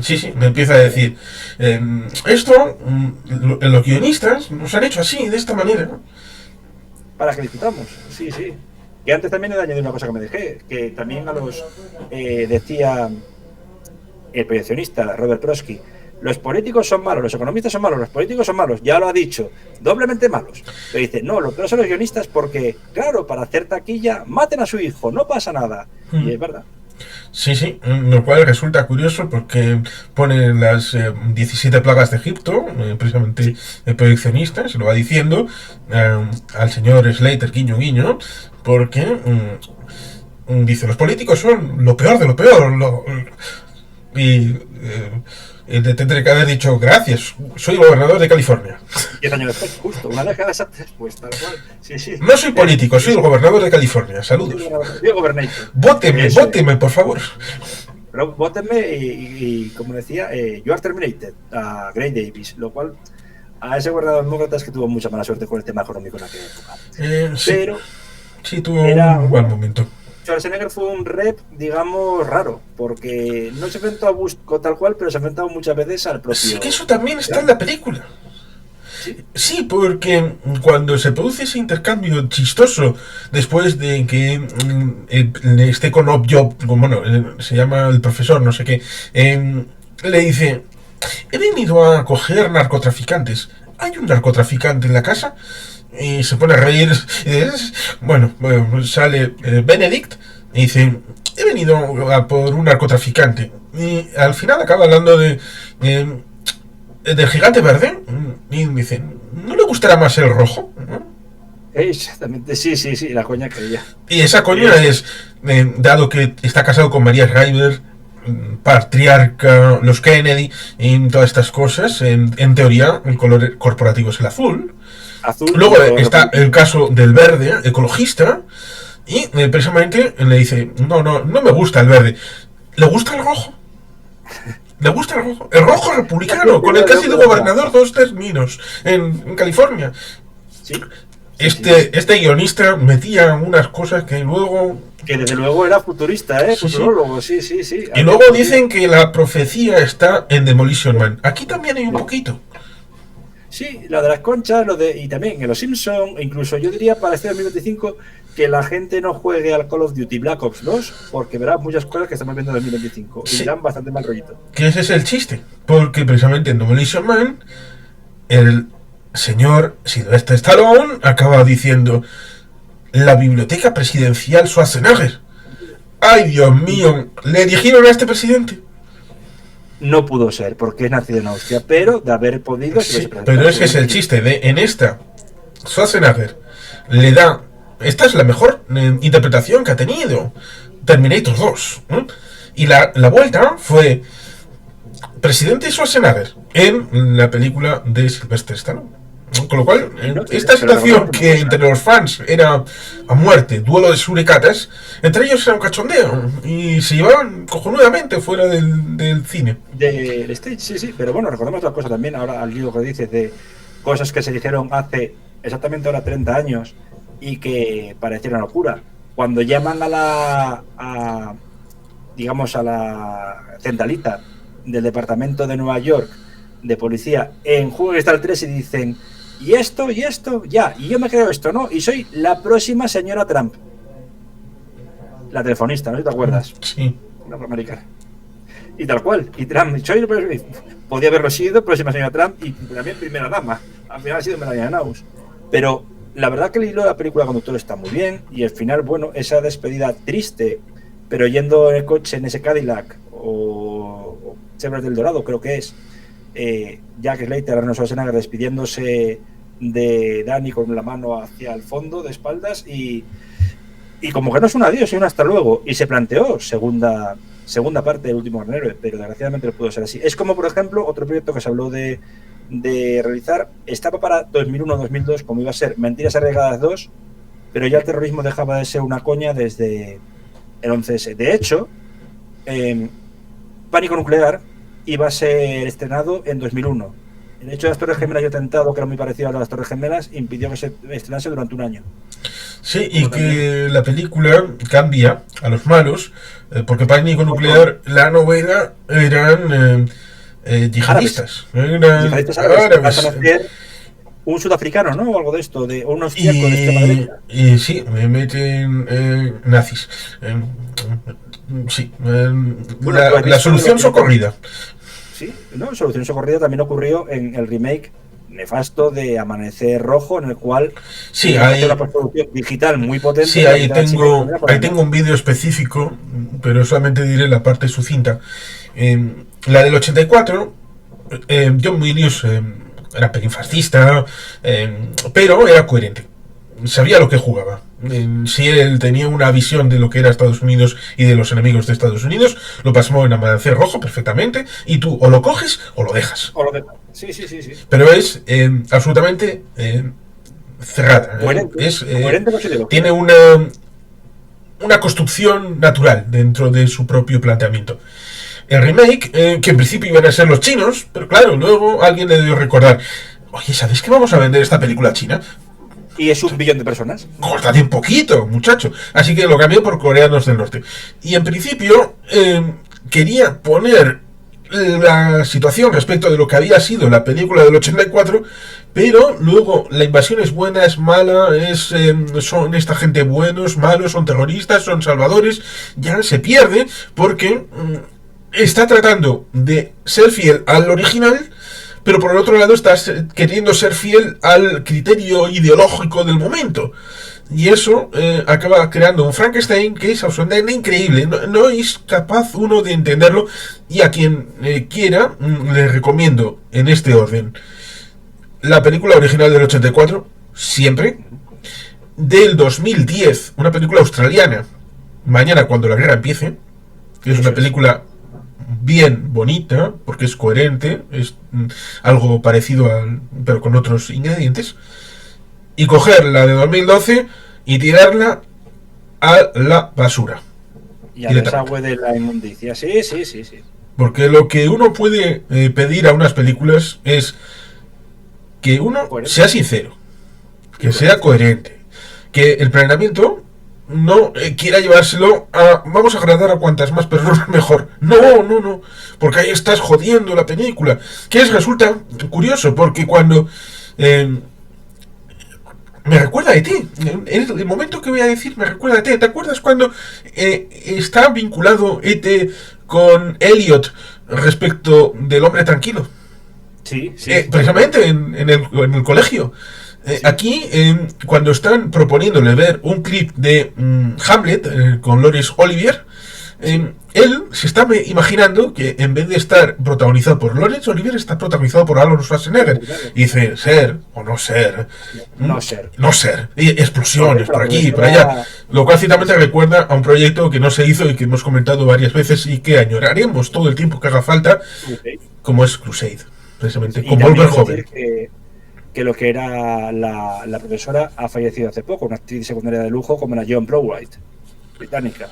Sí, me empieza a decir, los guionistas nos han hecho así, de esta manera, ¿no? Para que discutamos, sí. Y antes también he de añadir una cosa que me dejé, que también a los decía el proyeccionista Robert Prosky, los políticos son malos, los economistas son malos, los políticos son malos, ya lo ha dicho, doblemente malos. Pero dice, no, lo peor son los guionistas porque, claro, para hacer taquilla, maten a su hijo, no pasa nada. Y es verdad. Sí, lo cual resulta curioso porque pone las 17 plagas de Egipto, precisamente el proyeccionista, se lo va diciendo al señor Slater, guiño, porque dice, los políticos son lo peor de lo peor, y le tendré que haber dicho, gracias, soy el gobernador de California. 10 años después, justo, una década exacta después, tal cual. Sí. No soy político, soy el gobernador de California, saludos. Yo gobernator. Vóteme, por favor. Pero vótenme y como decía, You Are Terminated, a Gray Davis, lo cual a ese gobernador demócrata es que tuvo mucha mala suerte con el tema económico en aquella época. Pero sí, tuvo un buen momento. Schwarzenegger fue un rep, digamos, raro, porque no se enfrentó a Bush tal cual, pero se ha enfrentado muchas veces al propio... Sí, que eso también está en la película. Sí, porque cuando se produce ese intercambio chistoso, después de que esté con Objob, bueno, se llama el profesor, no sé qué, le dice, he venido a coger narcotraficantes. ¿Hay un narcotraficante en la casa? Y se pone a reír. Bueno, sale Benedict y dice, he venido a por un narcotraficante. Y al final acaba hablando del gigante verde. Y dice, ¿no le gustará más el rojo? Exactamente, sí, la coña que ella. Y esa coña es, dado que está casado con María Shriver, patriarca, los Kennedy y todas estas cosas, en teoría el color corporativo es el azul. Luego está el caso del verde, ecologista, y precisamente le dice, no me gusta el verde, ¿le gusta el rojo? ¿Le gusta el rojo republicano, con el que ha sido gobernador 2 términos en California? Sí. Este guionista metía unas cosas que luego... Que desde luego era futurista, futurólogo, sí. Y luego dicen que la profecía está en Demolition Man. Aquí también hay un poquito. Sí, lo de las conchas, y también en los Simpsons, incluso yo diría para este 2025 que la gente no juegue al Call of Duty Black Ops 2 porque verá muchas cosas que estamos viendo en 2025 y dirán bastante mal rollito. Que ese es el chiste, porque precisamente en Demolition Man el señor Sylvester Stallone acaba diciendo, la biblioteca presidencial Schwarzenegger. ¡Ay, Dios mío! ¿Le eligieron a este presidente? No pudo ser, porque es nacido en Austria, pero de haber podido... Sí, pero ese es el chiste, en esta Schwarzenegger le da... Esta es la mejor interpretación que ha tenido Terminator 2, ¿no? Y la vuelta fue presidente Schwarzenegger en la película de Sylvester Stallone. Con lo cual, esta situación que entre los fans era a muerte, duelo de suricatas, entre ellos era un cachondeo y se llevaban cojonudamente fuera del cine. Del stage, sí, pero bueno, recordemos otra cosa también, ahora al lío que dices de cosas que se dijeron hace exactamente ahora 30 años y que parecieron locura. Cuando llaman a la centralita del departamento de Nueva York de policía en Juego de Star 3 y dicen, y esto, ya, y yo me creo esto, ¿no? Y soy la próxima señora Trump. La telefonista, ¿no? ¿Te acuerdas? Sí. La americana. Y tal cual, y Trump, podía haberlo sido, próxima señora Trump, y también primera dama. Al final ha sido Melania Naus. Pero la verdad que el hilo de la película Conductor está muy bien, y al final, bueno, esa despedida triste pero yendo en el coche, en ese Cadillac o Chevrolet del Dorado, creo que es, Jack Slater, Arnold Schwarzenegger despidiéndose de Danny con la mano hacia el fondo, de espaldas, y como que no es un adiós, es un hasta luego. Y se planteó segunda parte del Último Gran Héroe, pero desgraciadamente no pudo ser así. Es como, por ejemplo, otro proyecto que se habló de realizar, estaba para 2001-2002, como iba a ser Mentiras Arriesgadas 2, pero ya el terrorismo dejaba de ser una coña desde el 11S. De hecho, Pánico Nuclear iba a ser estrenado en 2001. El hecho de las Torres Gemelas y atentado, que era muy parecido a las Torres Gemelas, impidió que se estrenase durante un año. Sí, y que la película cambia a los malos, porque Pánico Nuclear, la novela, eran yihadistas. Yihadistas árabes. Un sudafricano, ¿no? O algo de esto, o un austriaco de extrema derecha. Y sí, me meten nazis. Sí, Bueno, la solución socorrida. Sí, no, Solución Socorrida también ocurrió en el remake nefasto de Amanecer Rojo, en el cual sí, hay una postproducción digital muy potente. Sí, ahí tengo un vídeo específico, pero solamente diré la parte sucinta. La del 84, John Milius era pelín fascista, pero era coherente. Sabía lo que jugaba. Si él tenía una visión de lo que era Estados Unidos y de los enemigos de Estados Unidos, lo plasmó en Amanecer Rojo perfectamente, y tú o lo coges o lo dejas. Sí. Pero es absolutamente cerrada. Tiene una construcción natural dentro de su propio planteamiento. El remake, que en principio iban a ser los chinos, pero claro, luego alguien le debió recordar: oye, ¿sabes que vamos a vender esta película china? Y es 1 billón de personas. Córtate un poquito, muchacho. Así que lo cambié por coreanos del norte. Y en principio quería poner la situación respecto de lo que había sido la película del 84, pero luego la invasión es buena, es mala, son esta gente buenos, malos, son terroristas, son salvadores. Ya se pierde porque está tratando de ser fiel al original, pero por el otro lado estás queriendo ser fiel al criterio ideológico del momento. Y eso acaba creando un Frankenstein que es absolutamente increíble. No es capaz uno de entenderlo. Y a quien quiera, le recomiendo en este orden: la película original del 84, siempre. Del 2010, una película australiana, Mañana cuando la guerra empiece, que es una película bien bonita, porque es coherente, es algo parecido pero con otros ingredientes. Y coger la de 2012 y tirarla a la basura. Y al desagüe de la inmundicia. Sí. Porque lo que uno puede pedir a unas películas es que uno sea sincero, que sea coherente, que el planeamiento no quiera llevárselo a vamos a agradar a cuantas más personas mejor. No, porque ahí estás jodiendo la película. Que resulta curioso, porque cuando me recuerda a E.T. El momento que voy a decir me recuerda a E.T. ¿Te acuerdas cuando está vinculado E.T. con Elliot respecto del hombre tranquilo? Sí. Precisamente en el colegio. Sí. Aquí, cuando están proponiéndole ver un clip de Hamlet con Laurence Olivier, él se está imaginando que en vez de estar protagonizado por Laurence Olivier, está protagonizado por Arnold Schwarzenegger. Y dice: ser o no ser. No ser. Y explosiones por aquí y por allá. Lo cual ciertamente recuerda a un proyecto que no se hizo y que hemos comentado varias veces y que añoraremos todo el tiempo que haga falta, como es Crusade. Precisamente, con Volver joven. Que lo que era la profesora ha fallecido hace poco, una actriz secundaria de lujo como la Joan Browright, británica.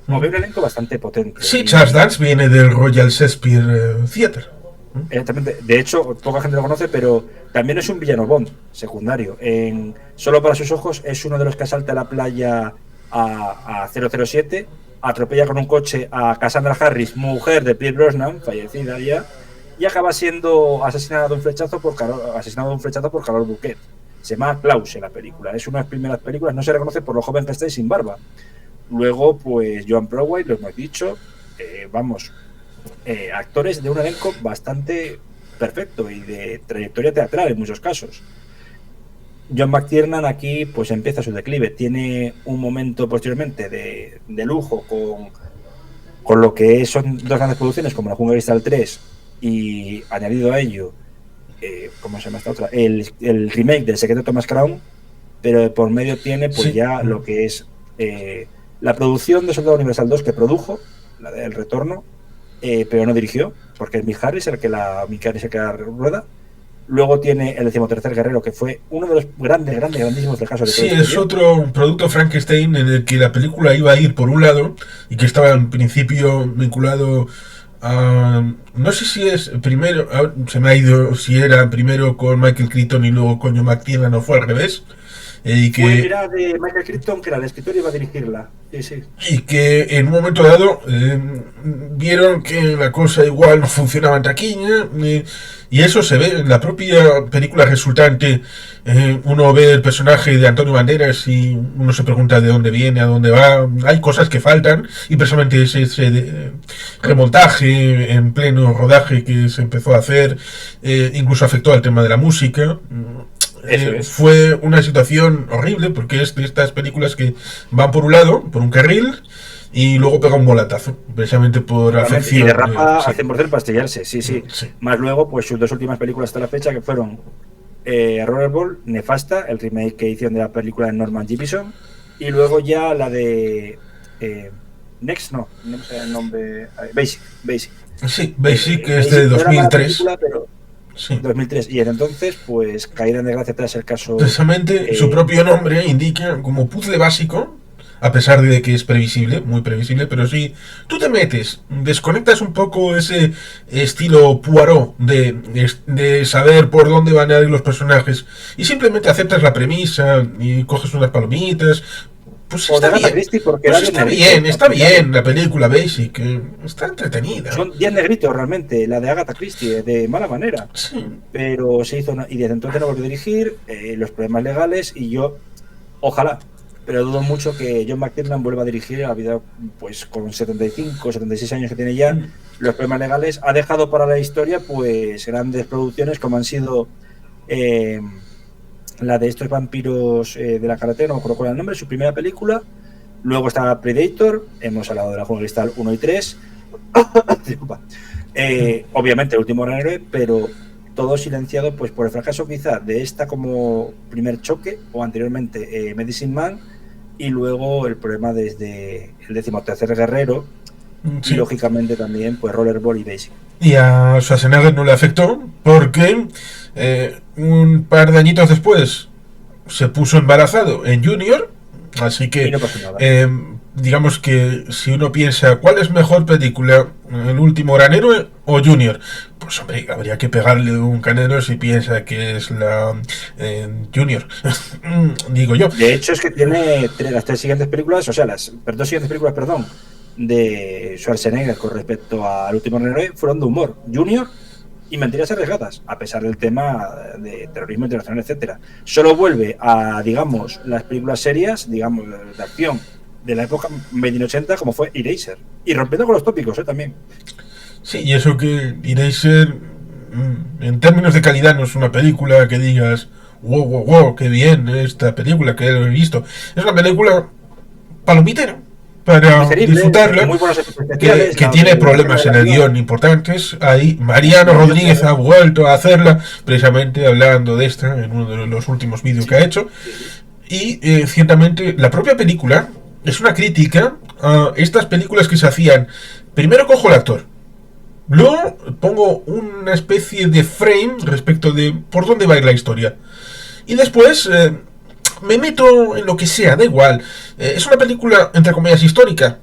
Había un elenco bastante potente. Sí, Charles Dance viene del Royal Shakespeare Theatre. Exactamente. De hecho, poca gente lo conoce, pero también es un villano Bond secundario. Solo para sus ojos es uno de los que asalta la playa a 007, atropella con un coche a Cassandra Harris, mujer de Pierce Brosnan, fallecida ya, y acaba siendo asesinado de un flechazo por Carol Bouquet. Se llama Klaus en la película. Es una de las primeras películas, no se reconoce por lo joven que está y sin barba. Luego, pues, Joan Browright, lo hemos dicho, actores de un elenco bastante perfecto y de trayectoria teatral en muchos casos. John McTiernan aquí pues empieza su declive. Tiene un momento posteriormente de lujo con lo que son dos grandes producciones como La Jungla de Cristal 3 y añadido a ello, ¿cómo se llama esta otra? El remake del Secreto de Thomas Crown, pero por medio tiene pues Sí. ya lo que es la producción de Soldado Universal 2 que produjo, la del Retorno, pero no dirigió, porque es Mick Harris el que la rueda. Luego tiene el 13º Guerrero, que fue uno de los grandísimos fracasos de toda Sí, la es historia. otro producto Frankenstein en el que la película iba a ir por un lado y que estaba en principio vinculado a... No sé si es primero... Se me ha ido si era primero con Michael Crichton y luego con John McTiernan o fue al revés. Era de Michael Crichton, que era el escritor y iba a dirigirla. Sí, sí. Y que en un momento dado vieron que la cosa igual no funcionaba en taquilla, y eso se ve en la propia película resultante. Uno ve el personaje de Antonio Banderas y uno se pregunta de dónde viene, a dónde va. Hay cosas que faltan y precisamente ese remontaje en pleno rodaje que se empezó a hacer incluso afectó al tema de la música. Eso es. Fue una situación horrible porque es de estas películas que van por un lado, por un carril, y luego pega un volatazo, precisamente por Totalmente. Y afección. derrapa Sí. al 100% para estrellarse, sí, sí. Sí. Más luego, pues sus dos últimas películas hasta la fecha, que fueron Rollerball, nefasta, el remake que hicieron de la película de Norman Jefferson, y luego ya la de Next, no sé el nombre, Basic. Sí, Basic es Basic de no era mala 2003. película, pero Sí. 2003. Y desde entonces, pues caída en desgracia tras el caso. Precisamente su propio nombre indica como puzzle básico, a pesar de que es previsible, muy previsible, pero si tú te metes, desconectas un poco ese estilo Poirot de saber por dónde van a ir los personajes y simplemente aceptas la premisa y coges unas palomitas, pues O de está Agatha bien. Christie, porque Pues era bien está bien la película Basic, está entretenida. Son 10 negritos realmente, la de Agatha Christie, de mala manera. Sí. Pero se hizo y desde entonces no volvió a dirigir, los problemas legales, y yo, ojalá, pero dudo mucho que John McTiernan vuelva a dirigir a vida, pues con 75, 76 años que tiene ya, los problemas legales. Ha dejado para la historia pues grandes producciones como han sido la de estos vampiros de la carretera, no me acuerdo cuál era el nombre, su primera película. Luego está Predator, hemos hablado de La Jungla de Cristal 1 y 3. Obviamente el último gran héroe, pero todo silenciado pues por el fracaso quizá de esta como primer choque, o anteriormente Medicine Man, y luego el problema desde el 13º Guerrero, Sí. y lógicamente también pues Rollerball y Basic. Y a Schwarzenegger no le afectó porque un par de añitos después se puso embarazado en Junior, así que no pasó nada. Digamos que si uno piensa cuál es mejor película, El último gran héroe o Junior, pues hombre, habría que pegarle un canelo si piensa que es la Junior. Digo yo. De hecho es que tiene las tres siguientes películas, o sea, las dos siguientes películas, perdón, de Schwarzenegger con respecto al último gran héroe fueron de humor, Junior y Mentiras arriesgadas, a pesar del tema de terrorismo internacional, etcétera. Solo vuelve a, digamos, las películas serias, digamos, de acción de la época made in 80, como fue Eraser, y rompiendo con los tópicos, también. Sí, y eso que Eraser, en términos de calidad, no es una película que digas, wow, qué bien esta película, que lo he visto. Es una película palomitera para disfrutarla, que tiene problemas en el guión importantes. Ahí Mariano Rodríguez ha vuelto a hacerla, precisamente hablando de esta en uno de los últimos vídeos que ha hecho. Y ciertamente la propia película es una crítica a estas películas que se hacían. Primero cojo el actor, luego pongo una especie de frame respecto de por dónde va a ir la historia, y después me meto en lo que sea, da igual. Es una película, entre comillas, histórica.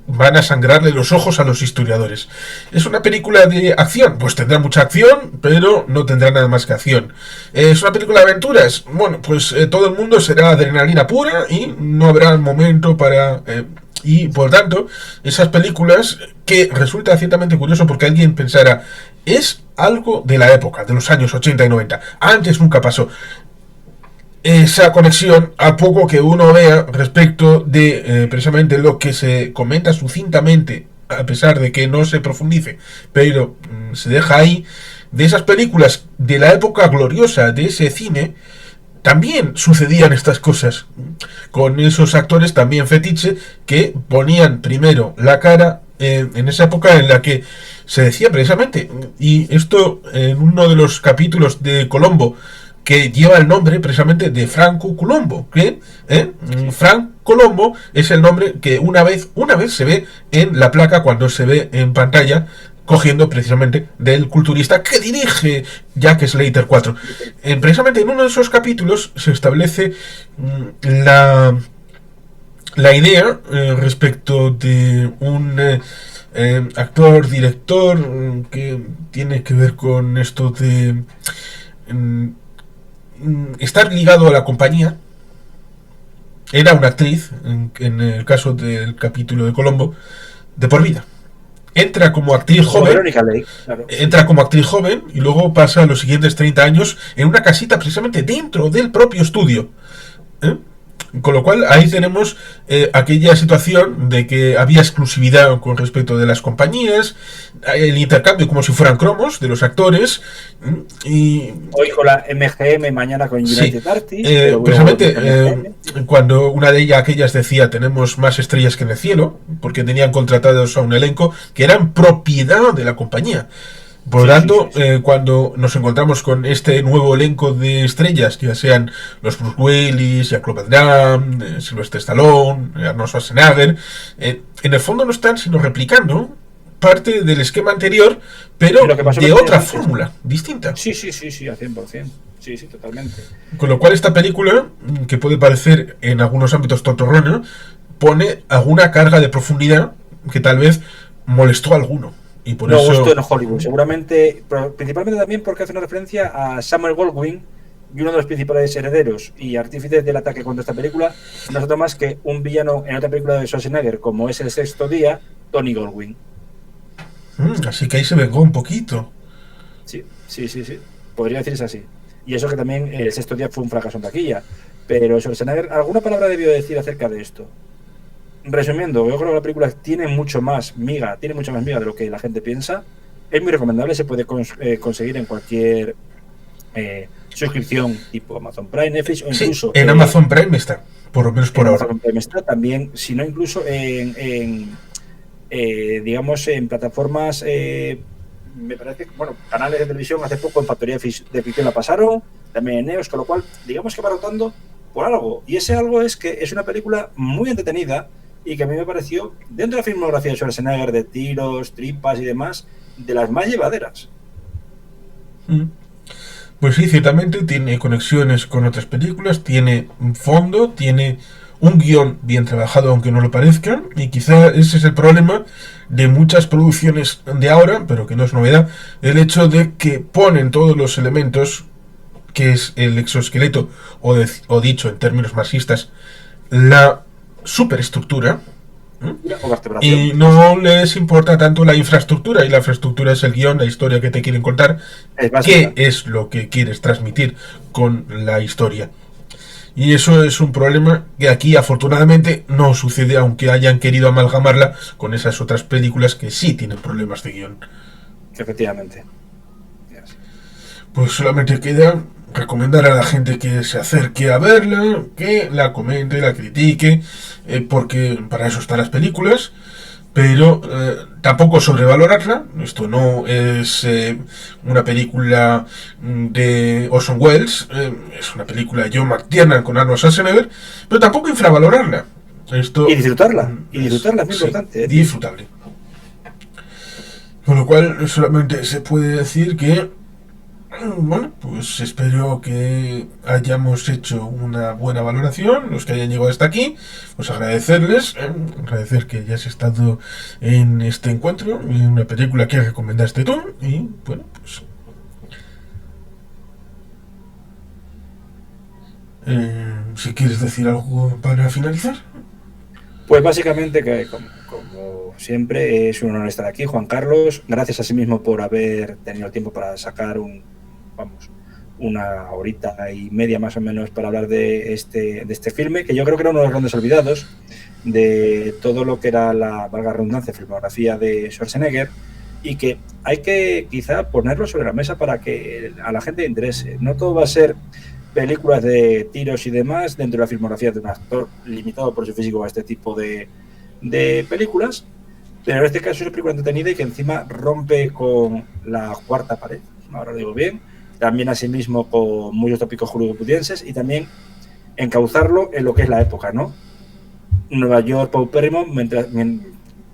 Van a sangrarle los ojos a los historiadores. Es una película de acción, pues tendrá mucha acción, pero no tendrá nada más que acción. Es una película de aventuras, bueno, pues todo el mundo será adrenalina pura y no habrá momento para... y por tanto, esas películas, que resulta ciertamente curioso porque alguien pensara, es algo de la época, de los años 80 y 90, antes nunca pasó. Esa conexión, a poco que uno vea respecto de precisamente lo que se comenta sucintamente, a pesar de que no se profundice, pero se deja ahí, de esas películas de la época gloriosa de ese cine, también sucedían estas cosas con esos actores también fetiche que ponían primero la cara en esa época en la que se decía precisamente, y esto en uno de los capítulos de Colombo que lleva el nombre precisamente de Franco Colombo, que Frank Colombo es el nombre que una vez se ve en la placa cuando se ve en pantalla, cogiendo precisamente del culturista que dirige Jack Slater 4. Precisamente en uno de esos capítulos se establece la idea respecto de un actor, director que tiene que ver con esto de estar ligado a la compañía. Era una actriz, en el caso del capítulo de Colombo, de por vida. Entra como actriz joven, claro, entra como actriz joven y luego pasa los siguientes 30 años en una casita precisamente dentro del propio estudio. Con lo cual ahí tenemos aquella situación de que había exclusividad con respecto de las compañías, el intercambio como si fueran cromos de los actores y hoy con la MGM, mañana con United Artists, precisamente cuando una de ellas aquellas decía tenemos más estrellas que en el cielo, porque tenían contratados a un elenco que eran propiedad de la compañía. Por lo tanto, cuando nos encontramos con este nuevo elenco de estrellas, ya sean los Bruce Willis, Jean-Claude Van Damme, Sylvester Stallone, Arnold Schwarzenegger, en el fondo no están sino replicando parte del esquema anterior, pero de otra fórmula distinta. Sí, al 100%. Sí, totalmente. Con lo cual esta película, que puede parecer en algunos ámbitos tontorrona, pone alguna carga de profundidad que tal vez molestó a alguno. Y por eso gustó en Hollywood, seguramente, principalmente también porque hace una referencia a Samuel Goldwyn, y uno de los principales herederos y artífices del ataque contra esta película no es otro más que un villano en otra película de Schwarzenegger, como es El Sexto Día, Tony Goldwyn. Así que ahí se vengó un poquito. Sí. Podría decirse así. Y eso que también El Sexto Día fue un fracaso en taquilla. Pero Schwarzenegger, ¿alguna palabra debió decir acerca de esto? Resumiendo, yo creo que la película tiene mucho más miga de lo que la gente piensa. Es muy recomendable, se puede conseguir en cualquier suscripción tipo Amazon Prime, Netflix o incluso en Amazon Prime está, por lo menos por ahora. Amazon Prime está también, si no incluso digamos en plataformas, me parece, canales de televisión. Hace poco en Factoría de Ficción la pasaron, también en Neos, con lo cual digamos que va rotando por algo, y ese algo es que es una película muy entretenida y que a mí me pareció, dentro de la filmografía de Schwarzenegger, de tiros, tripas y demás, de las más llevaderas. Pues sí, ciertamente tiene conexiones con otras películas, tiene un fondo, tiene un guión bien trabajado, aunque no lo parezca, y quizá ese es el problema de muchas producciones de ahora, pero que no es novedad, el hecho de que ponen todos los elementos, que es el exoesqueleto, o dicho en términos marxistas, la superestructura, y no les importa tanto la infraestructura, y la infraestructura es el guión, la historia que te quieren contar, qué es lo que quieres transmitir con la historia. Y eso es un problema que aquí afortunadamente no sucede, aunque hayan querido amalgamarla con esas otras películas que sí tienen problemas de guión. Efectivamente. Pues solamente queda recomendar a la gente que se acerque a verla, que la comente, la critique, porque para eso están las películas, pero tampoco sobrevalorarla. Esto no es una película de Orson Welles, es una película de John McTiernan con Arnold Schwarzenegger, pero tampoco infravalorarla. Y disfrutarla, es muy importante. Disfrutable. Con lo cual solamente se puede decir que pues espero que hayamos hecho una buena valoración, los que hayan llegado hasta aquí, pues agradecerles, agradecer que hayas estado en este encuentro, en una película que recomendaste tú, y bueno, pues si quieres decir algo para finalizar. Pues básicamente que como siempre es un honor estar aquí, Juan Carlos. Gracias a sí mismo por haber tenido el tiempo para sacar una horita y media más o menos para hablar de este filme, que yo creo que era uno de los grandes olvidados de todo lo que era la, valga la redundancia, filmografía de Schwarzenegger, y que hay que quizá ponerlo sobre la mesa para que a la gente le interese. No todo va a ser películas de tiros y demás dentro de la filmografía de un actor limitado por su físico a este tipo de películas, pero en este caso es una película entretenida y que encima rompe con la cuarta pared, ahora lo digo bien, también asimismo con muchos tópicos hollywoodenses y también encauzarlo en lo que es la época, ¿no? Nueva York paupérrimo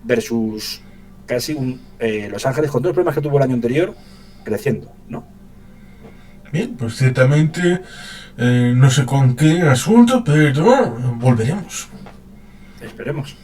versus casi Los Ángeles con todos los problemas que tuvo el año anterior creciendo, ¿no? Bien, pues ciertamente no sé con qué asunto, pero volveremos. Esperemos.